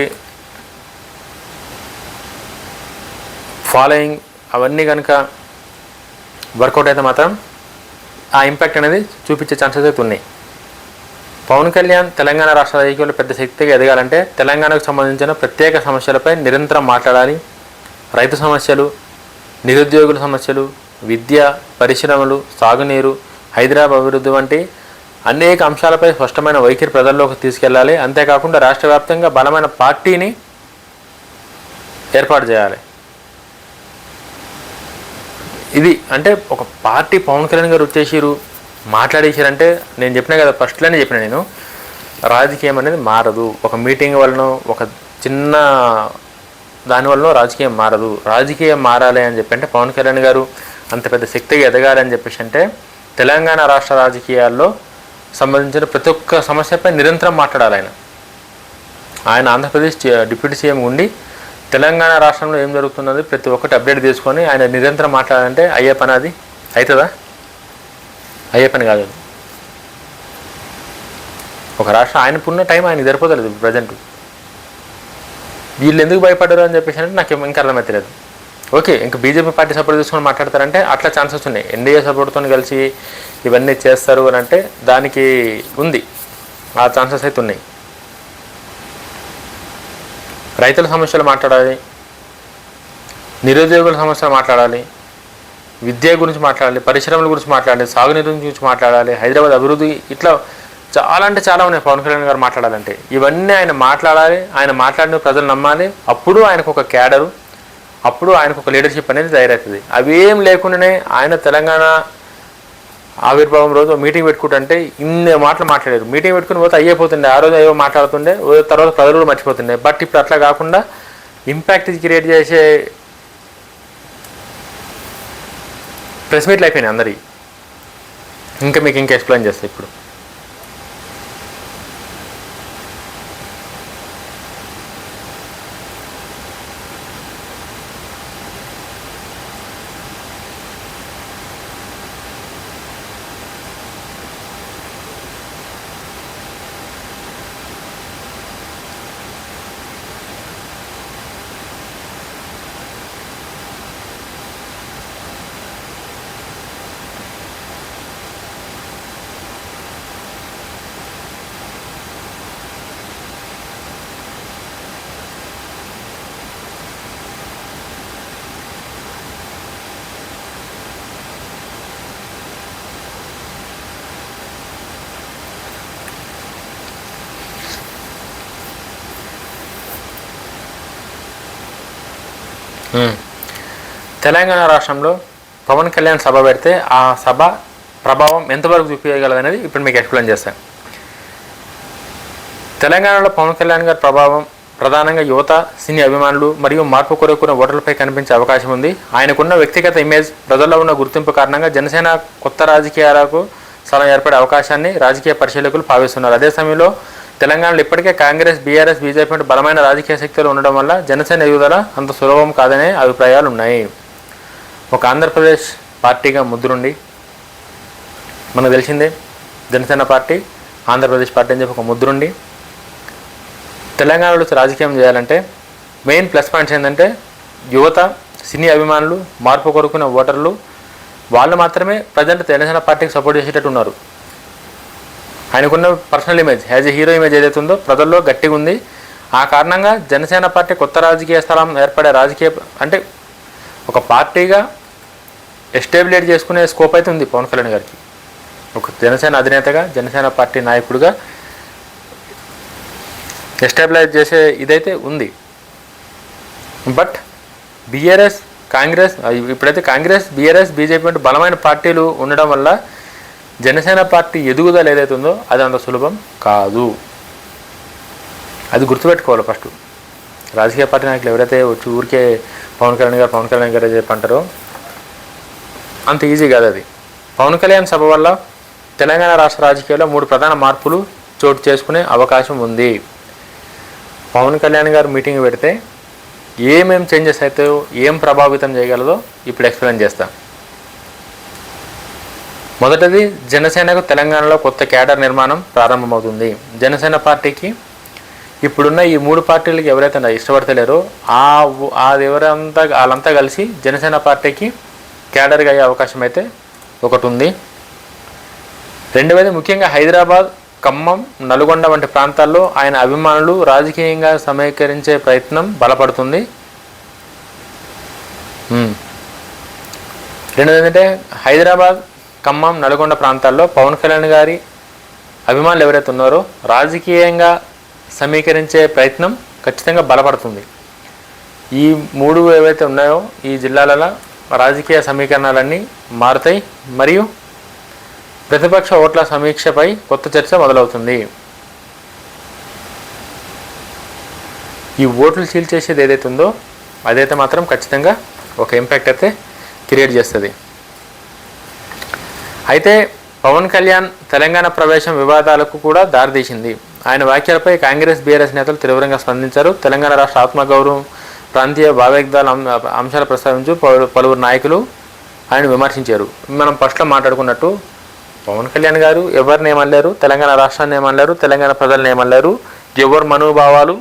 ఫాలోయింగ్ అవన్నీ కనుక వర్కౌట్ అయితే మాత్రం ఆ ఇంపాక్ట్ అనేది చూపించే ఛాన్సెస్ అయితే ఉన్నాయి. పవన్ కళ్యాణ్ తెలంగాణ రాష్ట్ర రాజకీయాల్లో పెద్ద శక్తిగా ఎదగాలంటే తెలంగాణకు సంబంధించిన ప్రత్యేక సమస్యలపై నిరంతరం మాట్లాడాలి. రైతు సమస్యలు, నిరుద్యోగుల సమస్యలు, విద్య, పరిశ్రమలు, సాగునీరు, హైదరాబాద్ అభివృద్ధి వంటి అనేక అంశాలపై స్పష్టమైన వైఖరి ప్రజల్లోకి తీసుకెళ్లాలి. అంతేకాకుండా రాష్ట్ర వ్యాప్తంగా బలమైన పార్టీని ఏర్పాటు చేయాలి. ఇది అంటే ఒక పార్టీ పవన్ కళ్యాణ్ గారు వచ్చేసిరు మాట్లాడేసారంటే నేను చెప్పినా కదా, ఫస్ట్లోనే చెప్పిన నేను, రాజకీయం అనేది మారదు. ఒక మీటింగ్ వలన, ఒక చిన్న దానివల్ల రాజకీయం మారదు. రాజకీయం మారాలి అని చెప్పి అంటే పవన్ కళ్యాణ్ గారు అంత పెద్ద శక్తిగా ఎదగాలి అని చెప్పేసి అంటే తెలంగాణ రాష్ట్ర రాజకీయాల్లో సంబంధించిన ప్రతి ఒక్క సమస్యపై నిరంతరం మాట్లాడాలి. ఆయన ఆంధ్రప్రదేశ్ డిప్యూటీ సీఎం ఉండి తెలంగాణ రాష్ట్రంలో ఏం జరుగుతున్నది ప్రతి ఒక్కటి అప్డేట్ తీసుకొని ఆయన నిరంతరం మాట్లాడాలంటే అయ్యే పని అది అవుతుందా? అయ్యే పని కాదు. ఒక రాష్ట్రం ఆయనకున్న టైం ఆయన సరిపోతలేదు ప్రజెంట్. వీళ్ళు ఎందుకు భయపడ్డారు అని చెప్పేసి అంటే నాకు ఇంకా అర్థమవుతలేదు. ఓకే, ఇంకా బీజేపీ పార్టీ సపోర్ట్ తీసుకొని మాట్లాడతారంటే అట్లా ఛాన్సెస్ ఉన్నాయి. ఎన్డీఏ సపోర్ట్తో కలిసి ఇవన్నీ చేస్తారు అని అంటే దానికి ఉంది, ఆ ఛాన్సెస్ అయితే ఉన్నాయి. రైతుల సమస్యలు మాట్లాడాలి, నిరుద్యోగుల సమస్యలు మాట్లాడాలి, విద్య గురించి మాట్లాడాలి, పరిశ్రమల గురించి మాట్లాడాలి, సాగునీరు గురించి మాట్లాడాలి, హైదరాబాద్ అభివృద్ధి, ఇట్లా చాలా అంటే చాలా ఉన్నాయి పవన్ కళ్యాణ్ గారు మాట్లాడాలంటే. ఇవన్నీ ఆయన మాట్లాడాలి. ఆయన మాట్లాడిన ప్రజలు నమ్మాలి. అప్పుడు ఆయనకు ఒక క్యాడరు, అప్పుడు ఆయనకు ఒక లీడర్షిప్ అనేది తయారవుతుంది. అవేం లేకుండానే ఆయన తెలంగాణ ఆవిర్భావం రోజు మీటింగ్ పెట్టుకుంటుంటే ఇన్ని మాటలు మాట్లాడారు. మీటింగ్ పెట్టుకుని పోతే అయిపోతుండే, ఆ రోజు ఏవో మాట్లాడుతుండే, తర్వాత ప్రజలు కూడా మర్చిపోతుండే. బట్ ఇప్పుడు అట్లా కాకుండా ఇంపాక్ట్ క్రియేట్ చేసే ప్రెస్ మీట్లు అయిపోయినాయి అందరికీ. ఇంకా మీకు ఇంకా ఎక్స్ప్లెయిన్ చేస్తాయి ఇప్పుడు. తెలంగాణ రాష్ట్రంలో పవన్ కళ్యాణ్ సభ పెడితే ఆ సభ ప్రభావం ఎంతవరకు చూపించగలదనేది ఇప్పుడు మీకు ఎక్స్ప్లెయిన్ చేస్తాను. తెలంగాణలో పవన్ కళ్యాణ్ గారి ప్రభావం ప్రధానంగా యువత, సినీ అభిమానులు మరియు మార్పు కోరుకున్న ఓటర్లపై కనిపించే అవకాశం ఉంది. ఆయనకున్న వ్యక్తిగత ఇమేజ్, ప్రజల్లో ఉన్న గుర్తింపు కారణంగా జనసేన కొత్త రాజకీయాలకు స్థలం ఏర్పడే అవకాశాన్ని రాజకీయ పరిశీలకులు భావిస్తున్నారు. అదే సమయంలో తెలంగాణలో ఇప్పటికే కాంగ్రెస్, బీఆర్ఎస్, బీజేపీ వంటి బలమైన రాజకీయ శక్తులు ఉండడం వల్ల జనసేన ఎదుగుదల అంత సులభం కాదనే అభిప్రాయాలు ఉన్నాయి. ఒక ఆంధ్రప్రదేశ్ పార్టీగా ముద్రుండి, మనకు తెలిసిందే జనసేన పార్టీ ఆంధ్రప్రదేశ్ పార్టీ అని చెప్పి ఒక ముద్రుండి తెలంగాణలో రాజకీయం చేయాలంటే మెయిన్ ప్లస్ పాయింట్స్ ఏంటంటే యువత, సినీ అభిమానులు, మార్పు కోరుకున్న ఓటర్లు, వాళ్ళు మాత్రమే ప్రజెంట్ జనసేన పార్టీకి సపోర్ట్ చేసేటట్టు ఉన్నారు. ఆయనకున్న personal image, as a hero image ఏదైతే ఉందో ప్రజల్లో గట్టిగా ఉంది. ఆ కారణంగా జనసేన పార్టీ కొత్త రాజకీయ స్థలం ఏర్పడే రాజకీయ అంటే ఒక పార్టీగా ఎస్టాబ్లిష్ చేసుకునే స్కోప్ అయితే ఉంది పవన్ కళ్యాణ్ గారికి. ఒక జనసేన అధినేతగా, జనసేన పార్టీ నాయకుడిగా ఎస్టాబ్లిష్ చేసే ఇదైతే ఉంది. బట్ బీఆర్ఎస్, కాంగ్రెస్, ఇప్పుడైతే కాంగ్రెస్, బీఆర్ఎస్, బీజేపీ వంటి బలమైన పార్టీలు ఉండడం వల్ల జనసేన పార్టీ ఎదుగుదల ఏదైతే ఉందో అది అంత సులభం కాదు. అది గుర్తుపెట్టుకోవాలి ఫస్ట్. రాజకీయ పార్టీ నాయకులు ఎవరైతే వచ్చి ఊరికే పవన్ కళ్యాణ్ గారు చెప్పంటారో అంత ఈజీ కాదు అది. పవన్ కళ్యాణ్ సభ వల్ల తెలంగాణ రాష్ట్ర రాజకీయాల్లో 3 ప్రధాన మార్పులు చోటు చేసుకునే అవకాశం ఉంది. పవన్ కళ్యాణ్ గారు మీటింగ్ పెడితే ఏమేం చేంజెస్ అవుతాయో, ఏం ప్రభావితం చేయగలదో ఇప్పుడు ఎక్స్ప్లెయిన్ చేస్తాను. మొదటిది, జనసేనకు తెలంగాణలో కొత్త క్యాడర్ నిర్మాణం ప్రారంభమవుతుంది. జనసేన పార్టీకి ఇప్పుడున్న ఈ 3 పార్టీలకి ఎవరైతే ఇష్టపడతలేరో వాళ్ళంతా కలిసి జనసేన పార్టీకి క్యాడర్గా అయ్యే అవకాశం అయితే ఒకటి ఉంది. రెండవది, ముఖ్యంగా హైదరాబాద్, ఖమ్మం, నల్గొండ వంటి ప్రాంతాల్లో ఆయన అభిమానులు రాజకీయంగా సమీకరించే ప్రయత్నం బలపడుతుంది. రెండవది ఏంటంటే, హైదరాబాద్, ఖమ్మం, నల్గొండ ప్రాంతాల్లో పవన్ కళ్యాణ్ గారి అభిమానులు ఎవరైతే ఉన్నారో రాజకీయంగా సమీకరించే ప్రయత్నం ఖచ్చితంగా బలపడుతుంది. ఈ 3 ఏవైతే ఉన్నాయో ఈ జిల్లాలలో రాజకీయ సమీకరణాలన్నీ మారుతాయి మరియు ప్రతిపక్ష ఓట్ల సమీక్షపై కొత్త చర్చ మొదలవుతుంది. ఈ ఓట్లు సీల్ చేసేది ఏదైతే ఉందో అదైతే మాత్రం ఖచ్చితంగా ఒక ఇంపాక్ట్ అయితే క్రియేట్ చేస్తుంది. అయితే పవన్ కళ్యాణ్ తెలంగాణ ప్రవేశం వివాదాలకు కూడా దారితీసింది. ఆయన వ్యాఖ్యలపై కాంగ్రెస్, బీఆర్ఎస్ నేతలు తీవ్రంగా స్పందించారు. తెలంగాణ రాష్ట్ర ఆత్మగౌరవం, ప్రాంతీయ భావోద్వేగాల అంశాలు ప్రస్తావించు పలువురు నాయకులు ఆయన విమర్శించారు. మనం ఫస్ట్లో మాట్లాడుకున్నట్టు పవన్ కళ్యాణ్ గారు ఎవరిని ఏమనలేరు, తెలంగాణ రాష్ట్రాన్ని ఏమనలేరు, తెలంగాణ ప్రజలను ఏమనలేరు. ఎవరు మనోభావాలు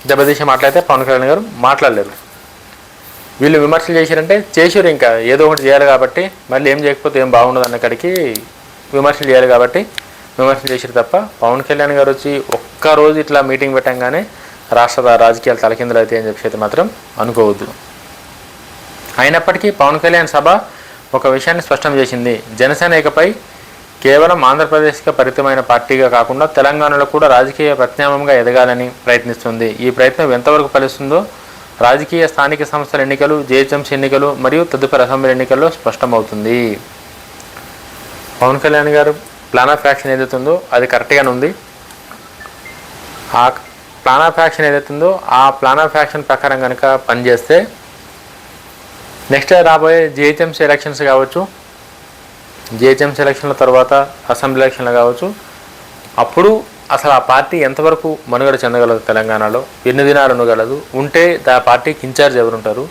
దెబ్బతీసి మాట్లాడితే పవన్ కళ్యాణ్ గారు మాట్లాడలేరు. వీళ్ళు విమర్శలు చేశారంటే చేసారు, ఇంకా ఏదో ఒకటి చేయాలి కాబట్టి మళ్ళీ ఏం చేయకపోతే ఏం బాగుండదు అన్నక్కడికి విమర్శలు చేయాలి కాబట్టి విమర్శలు చేశారు తప్ప పవన్ కళ్యాణ్ గారు వచ్చి ఒక్కరోజు ఇట్లా మీటింగ్ పెట్టంగానే రాష్ట్ర రాజకీయాలు తలకిందులు అవుతాయి అని చెప్పి అయితే మాత్రం అనుకోవద్దు. అయినప్పటికీ పవన్ కళ్యాణ్ సభ ఒక విషయాన్ని స్పష్టం చేసింది. జనసేన ఇకపై కేవలం ఆంధ్రప్రదేశ్గా పరిమితమైన పార్టీగా కాకుండా తెలంగాణలో కూడా రాజకీయ ప్రత్యామ్నాయంగా ఎదగాలని ప్రయత్నిస్తుంది. ఈ ప్రయత్నం ఎంతవరకు ఫలిస్తుందో రాజకీయ స్థానిక సంస్థల ఎన్నికలు, జీహెచ్ఎంసీ ఎన్నికలు మరియు తదుపరి అసెంబ్లీ ఎన్నికల్లో స్పష్టమవుతుంది. పవన్ కళ్యాణ్ గారు ప్లాన్ ఆఫ్ యాక్షన్ ఏదైతే ఉందో అది కరెక్ట్గానే ఉంది. ఆ ప్లాన్ ఆఫ్ యాక్షన్ ఏదైతే ఉందో ఆ ప్లాన్ ఆఫ్ యాక్షన్ ప్రకారం కనుక పనిచేస్తే నెక్స్ట్ రాబోయే జీహెచ్ఎంసీ ఎలక్షన్స్ కావచ్చు, జీహెచ్ఎంసీ ఎలక్షన్ల తర్వాత అసెంబ్లీ ఎలక్షన్లు కావచ్చు, అప్పుడు అసలు ఆ పార్టీ ఎంతవరకు మనుగడ చెందగలదు, తెలంగాణలో ఎన్ని దినాలు ఉండగలదు, ఉంటే ఆ పార్టీకి ఇన్ఛార్జ్ ఎవరు ఉంటారు,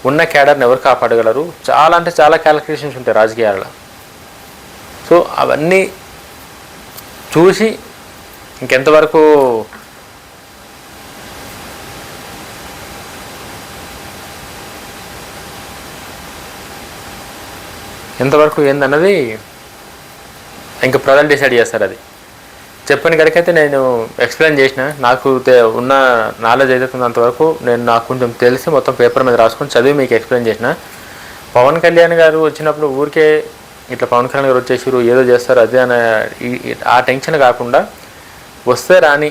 ఉన్న క్యాడర్ని ఎవరు కాపాడగలరు, చాలా అంటే చాలా క్యాలిక్యులేషన్స్ ఉంటాయి రాజకీయాలలో. సో అవన్నీ చూసి ఇంకెంతవరకు ఏందన్నది ఇంకా ప్రజలు డిసైడ్ చేస్తారు. అది చెప్పని కడికైతే నేను ఎక్స్ప్లెయిన్ చేసిన, నాకు ఉన్న నాలెడ్జ్ ఏదైతే అంతవరకు నేను నాకు కొంచెం తెలిసి మొత్తం పేపర్ మీద రాసుకొని చదివి మీకు ఎక్స్ప్లెయిన్ చేసిన. పవన్ కళ్యాణ్ గారు వచ్చినప్పుడు ఊరికే ఇట్లా పవన్ కళ్యాణ్ గారు వచ్చేసారు ఏదో చేస్తారు అదే అనే ఆ టెన్షన్ కాకుండా వస్తే రాని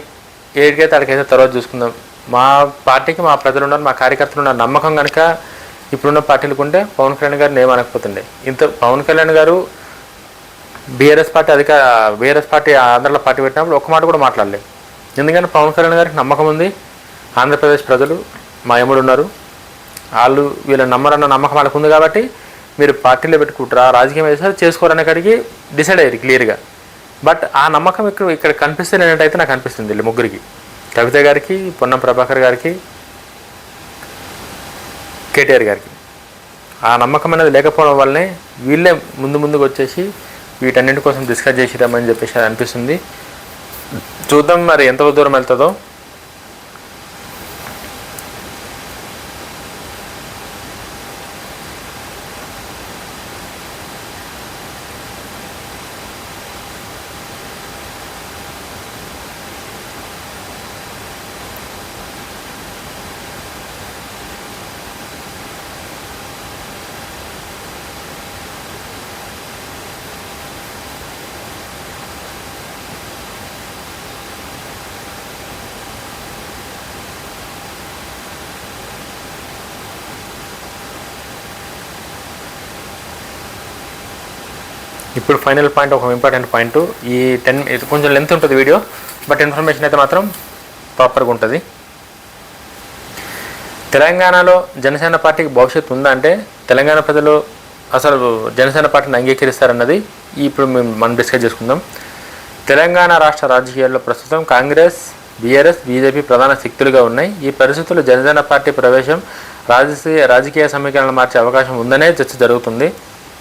ఏడికైతే అక్కడికైతే తర్వాత చూసుకుందాం. మా పార్టీకి మా ప్రజలు ఉన్నారు, మా కార్యకర్తలు ఉన్నారు నమ్మకం కనుక ఇప్పుడున్న పార్టీలకు ఉంటే పవన్ కళ్యాణ్ గారిని ఏమనకపోతుండే. ఇంత పవన్ కళ్యాణ్ గారు బీఆర్ఎస్ పార్టీ ఆంధ్రలో పార్టీ పెట్టినప్పుడు ఒక్క మాట కూడా మాట్లాడలేదు. ఎందుకంటే పవన్ కళ్యాణ్ గారికి నమ్మకం ఉంది, ఆంధ్రప్రదేశ్ ప్రజలు మా ఎముడు ఉన్నారు, వాళ్ళు వీళ్ళని నమ్మరన్న నమ్మకం వాళ్ళకు ఉంది కాబట్టి మీరు పార్టీలో పెట్టుకుంటారా రాజకీయం వేసారు చేసుకోరనే కాడికి డిసైడ్ అయ్యారు క్లియర్గా. బట్ ఆ నమ్మకం ఇక్కడ కనిపిస్తున్నట్టయితే నాకు అనిపిస్తుంది వీళ్ళు ముగ్గురికి, కవిత గారికి, పొన్నం ప్రభాకర్ గారికి, కేటీఆర్ గారికి ఆ నమ్మకం అనేది లేకపోవడం వల్లనే వీళ్ళే ముందుకు వచ్చేసి వీటన్నింటి కోసం డిస్కస్ చేసిరామని చెప్పేసి అనిపిస్తుంది. చూద్దాం మరి ఎంత దూరం వెళ్తుందో. ఇప్పుడు ఫైనల్ పాయింట్, ఒక ఇంపార్టెంట్ పాయింట్. ఈ ఇది కొంచెం లెంత్ ఉంటుంది వీడియో, బట్ ఇన్ఫర్మేషన్ అయితే మాత్రం ప్రాపర్గా ఉంటుంది. తెలంగాణలో జనసేన పార్టీకి భవిష్యత్తు ఉందా అంటే తెలంగాణ ప్రజలు అసలు జనసేన పార్టీని అంగీకరిస్తారన్నది ఇప్పుడు మనం డిస్కస్ చేసుకుందాం. తెలంగాణ రాష్ట్ర రాజకీయాల్లో ప్రస్తుతం కాంగ్రెస్, బీఆర్ఎస్, బీజేపీ ప్రధాన శక్తులుగా ఉన్నాయి. ఈ పరిస్థితుల్లో జనసేన పార్టీ ప్రవేశం రాజకీయ సమీకరణలు మార్చే అవకాశం ఉందనే చర్చ జరుగుతుంది.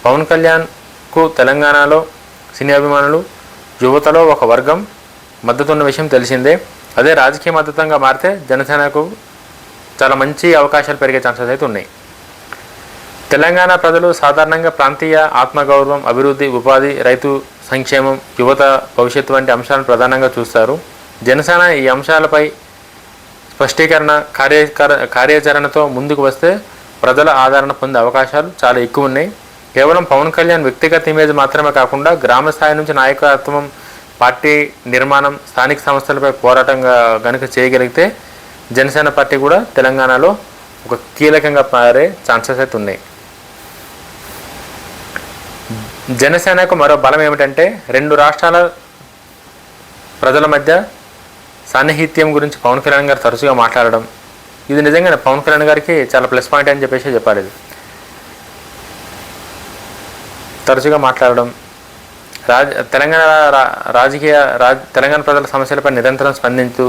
పవన్ కళ్యాణ్ తెలంగాణలో సినీ అభిమానులు యువతలో ఒక వర్గం మద్దతు ఉన్న విషయం తెలిసిందే. అదే రాజకీయ మద్దతుగా మారితే జనసేనకు చాలా మంచి అవకాశాలు పెరిగే ఛాన్సెస్ అయితే ఉన్నాయి. తెలంగాణ ప్రజలు సాధారణంగా ప్రాంతీయ ఆత్మగౌరవం, అభివృద్ధి, ఉపాధి, రైతు సంక్షేమం, యువత భవిష్యత్తు వంటి అంశాలను ప్రధానంగా చూస్తారు. జనసేన ఈ అంశాలపై స్పష్టీకరణ కార్యాచరణతో ముందుకు వస్తే ప్రజల ఆదరణ పొందే అవకాశాలు చాలా ఎక్కువ ఉన్నాయి. కేవలం పవన్ కళ్యాణ్ వ్యక్తిగత ఇమేజ్ మాత్రమే కాకుండా గ్రామ స్థాయి నుంచి నాయకత్వం, పార్టీ నిర్మాణం, స్థానిక సంస్థలపై పోరాటంగా గనుక చేయగలిగితే జనసేన పార్టీ కూడా తెలంగాణలో ఒక కీలకంగా మారే ఛాన్సెస్ అయితే ఉన్నాయి. జనసేనకు మరో బలం ఏమిటంటే 2 రాష్ట్రాల ప్రజల మధ్య సాన్నిహిత్యం గురించి పవన్ కళ్యాణ్ గారు తరచుగా మాట్లాడడం. ఇది నిజంగానే పవన్ కళ్యాణ్ గారికి చాలా ప్లస్ పాయింట్ అని చెప్పాలి. ఇది తరచుగా మాట్లాడడం, తెలంగాణ ప్రజల సమస్యలపై నిరంతరం స్పందించు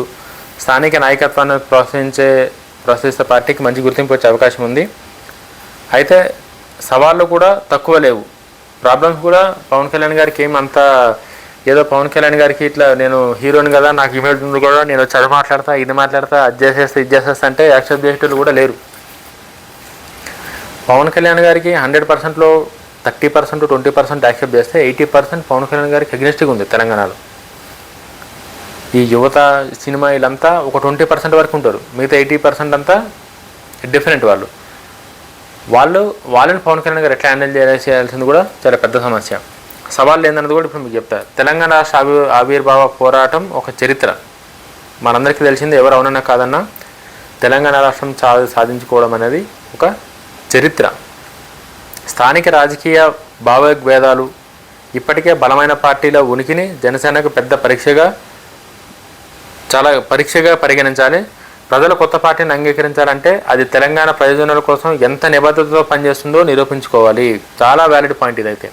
స్థానిక నాయకత్వాన్ని ప్రోత్సహిస్తే పార్టీకి మంచి గుర్తింపు వచ్చే అవకాశం ఉంది. అయితే సవాళ్ళు కూడా తక్కువ లేవు, ప్రాబ్లమ్స్ కూడా పవన్ కళ్యాణ్ గారికి ఏమంత ఏదో పవన్ కళ్యాణ్ గారికి ఇట్లా నేను హీరోని కదా, నాకు ఇమేజ్ ఉంది కూడా, నేను చదువు మాట్లాడతా, ఇది మాట్లాడతా, అది చేసేస్తా, ఇది చేసేస్తా అంటే యాక్సెప్ట్ చేసేటోళ్ళు కూడా లేరు. పవన్ కళ్యాణ్ గారికి 100%లో 30%, 20% యాక్సెప్ట్ చేస్తే 80% పవన్ కళ్యాణ్ గారికి అగ్నెస్ట్గా ఉంది తెలంగాణలో. ఈ యువత సినిమా వీళ్ళంతా ఒక 20% వరకు ఉంటారు, మిగతా 80% అంతా డిఫరెంట్. వాళ్ళని పవన్ కళ్యాణ్ గారు ఎట్లా హ్యాండిల్ చేయాల్సింది కూడా చాలా పెద్ద సమస్య. సవాళ్ళు ఏందన్నది కూడా ఇప్పుడు మీకు చెప్తారు. తెలంగాణ రాష్ట్ర ఆవిర్భావ పోరాటం ఒక చరిత్ర. మనందరికీ తెలిసింది, ఎవరు అవునన్నా కాదన్నా తెలంగాణ రాష్ట్రం సాధించుకోవడం అనేది ఒక చరిత్ర. స్థానిక రాజకీయ భావోద్వేదాలు ఇప్పటికే బలమైన పార్టీల ఉనికిని జనసేనకు పెద్ద చాలా పరీక్షగా పరిగణించాలి. ప్రజలు కొత్త పార్టీని అంగీకరించాలంటే అది తెలంగాణ ప్రయోజనాల కోసం ఎంత నిబద్ధతతో పనిచేస్తుందో నిరూపించుకోవాలి. చాలా వ్యాలిడ్ పాయింట్ ఇదైతే.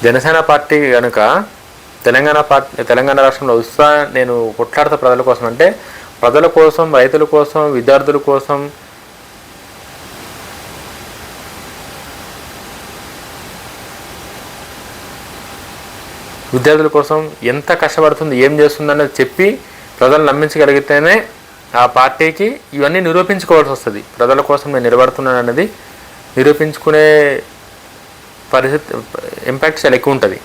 జనసేన పార్టీ కనుక తెలంగాణ రాష్ట్రంలో వస్తా, నేను కొట్లాడతా ప్రజల కోసం అంటే ప్రజల కోసం, రైతుల కోసం, విద్యార్థుల కోసం, ఎంత కష్టపడుతుంది, ఏం చేస్తుందనేది చెప్పి ప్రజలు నమ్మించగలిగితేనే ఆ పార్టీకి ఇవన్నీ నిరూపించుకోవాల్సి వస్తుంది. ప్రజల కోసం నేను నిలబడుతున్నాను అనేది నిరూపించుకునే పరిస్థితి, ఇంపాక్ట్ చాలా ఎక్కువ ఉంటుంది.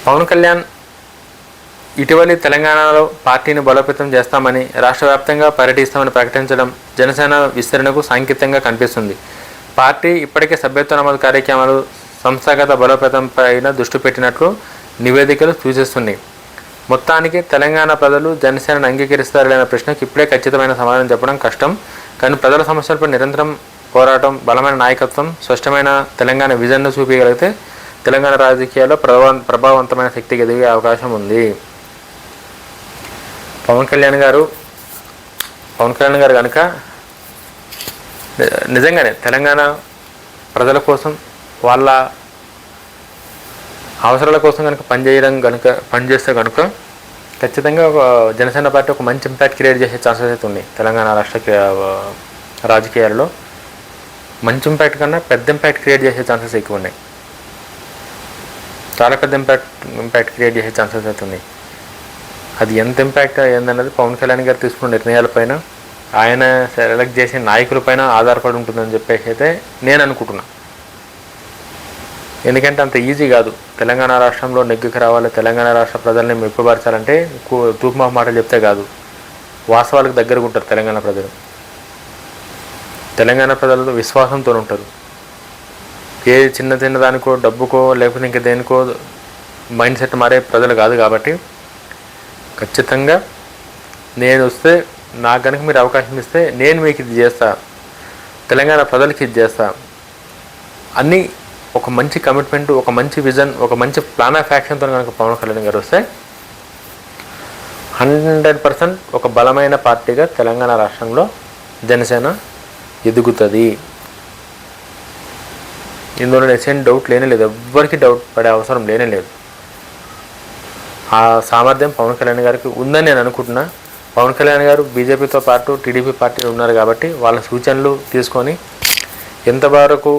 పవన్ కళ్యాణ్ ఇటీవలి తెలంగాణలో పార్టీని బలోపేతం చేస్తామని, రాష్ట్ర వ్యాప్తంగా పర్యటిస్తామని ప్రకటించడం జనసేన విస్తరణకు సాంకేతికంగా కనిపిస్తుంది. పార్టీ ఇప్పటికే సభ్యత్వ నమోదు కార్యక్రమాలు, సంస్థాగత బలోపేతం పైన దృష్టి పెట్టినట్లు నివేదికలు సూచిస్తున్నాయి. మొత్తానికి తెలంగాణ ప్రజలు జనసేనను అంగీకరిస్తారా లేని ప్రశ్నకు ఇప్పుడే ఖచ్చితమైన సమాధానం చెప్పడం కష్టం. కానీ ప్రజల సమస్యలపై నిరంతరం పోరాటం, బలమైన నాయకత్వం, స్పష్టమైన తెలంగాణ విజన్ను చూపించగలిగితే తెలంగాణ రాజకీయాల్లో ప్రభావవంతమైన శక్తికి ఎదిగే అవకాశం ఉంది. పవన్ కళ్యాణ్ గారు కనుక నిజంగానే తెలంగాణ ప్రజల కోసం, వాళ్ళ అవసరాల కోసం కనుక పనిచేస్తే కనుక ఖచ్చితంగా ఒక జనసేన పార్టీ ఒక మంచి ఇంపాక్ట్ క్రియేట్ చేసే ఛాన్సెస్ అయితే ఉన్నాయి. తెలంగాణ రాష్ట్ర రాజకీయాల్లో మంచి ఇంపాక్ట్ కన్నా పెద్ద ఇంపాక్ట్ క్రియేట్ చేసే ఛాన్సెస్ ఎక్కువ ఉన్నాయి. చాలా పెద్ద ఇంపాక్ట్ క్రియేట్ చేసే ఛాన్సెస్ అయితే ఉన్నాయి. అది ఎంత ఇంపాక్ట్ ఏందన్నది పవన్ కళ్యాణ్ గారు తీసుకున్న నిర్ణయాలపైన, ఆయన సెలెక్ట్ చేసే నాయకులపైన ఆధారపడి ఉంటుందని చెప్పేసి అయితే నేను అనుకుంటున్నా. ఎందుకంటే అంత ఈజీ కాదు. తెలంగాణ రాష్ట్రంలో నెగ్గుకు రావాలి, తెలంగాణ రాష్ట్ర ప్రజల్ని మెప్పుపరచాలంటే తూపు మాటలు చెప్తే కాదు, వాస్తవాలకు దగ్గరగా ఉంటారు తెలంగాణ ప్రజలు. తెలంగాణ ప్రజలతో విశ్వాసంతో ఉంటారు. ఏ చిన్న దానికో, డబ్బుకో, లేకపోతే ఇంకా దేనికో మైండ్ సెట్ మారే ప్రజలు కాదు. కాబట్టి ఖచ్చితంగా నేను వస్తే, నాకు కనుక మీరు అవకాశం ఇస్తే నేను మీకు ఇది చేస్తా, తెలంగాణ ప్రజలకి ఇది చేస్తా అన్నీ ఒక మంచి కమిట్మెంట్, ఒక మంచి విజన్, ఒక మంచి ప్లాన్ ఆఫ్ యాక్షన్తో కనుక పవన్ కళ్యాణ్ గారు వస్తే 100% ఒక బలమైన పార్టీగా తెలంగాణ రాష్ట్రంలో జనసేన ఎదుగుతుంది. ఇందులో ఎసెంట్ డౌట్ లేనే లేదు, ఎవ్వరికి డౌట్ పడే అవసరం లేనే లేదు. ఆ సామర్థ్యం పవన్ కళ్యాణ్ గారికి ఉందని నేను అనుకుంటున్నా. పవన్ కళ్యాణ్ గారు బీజేపీతో పాటు టీడీపీ పార్టీలు ఉన్నారు కాబట్టి వాళ్ళ సూచనలు తీసుకొని ఎంతవరకు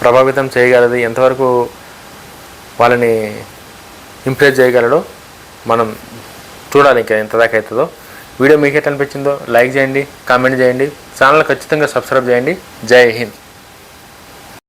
ప్రభావితం చేయగలదు, ఎంతవరకు వాళ్ళని ఇంప్రెస్ చేయగలడో మనం చూడాలి. ఇంకా ఎంత దాకా అవుతుందో. వీడియో మీకు ఎట్లా అనిపించిందో లైక్ చేయండి, కామెంట్ చేయండి, ఛానల్ ఖచ్చితంగా సబ్స్క్రైబ్ చేయండి. జై హింద్.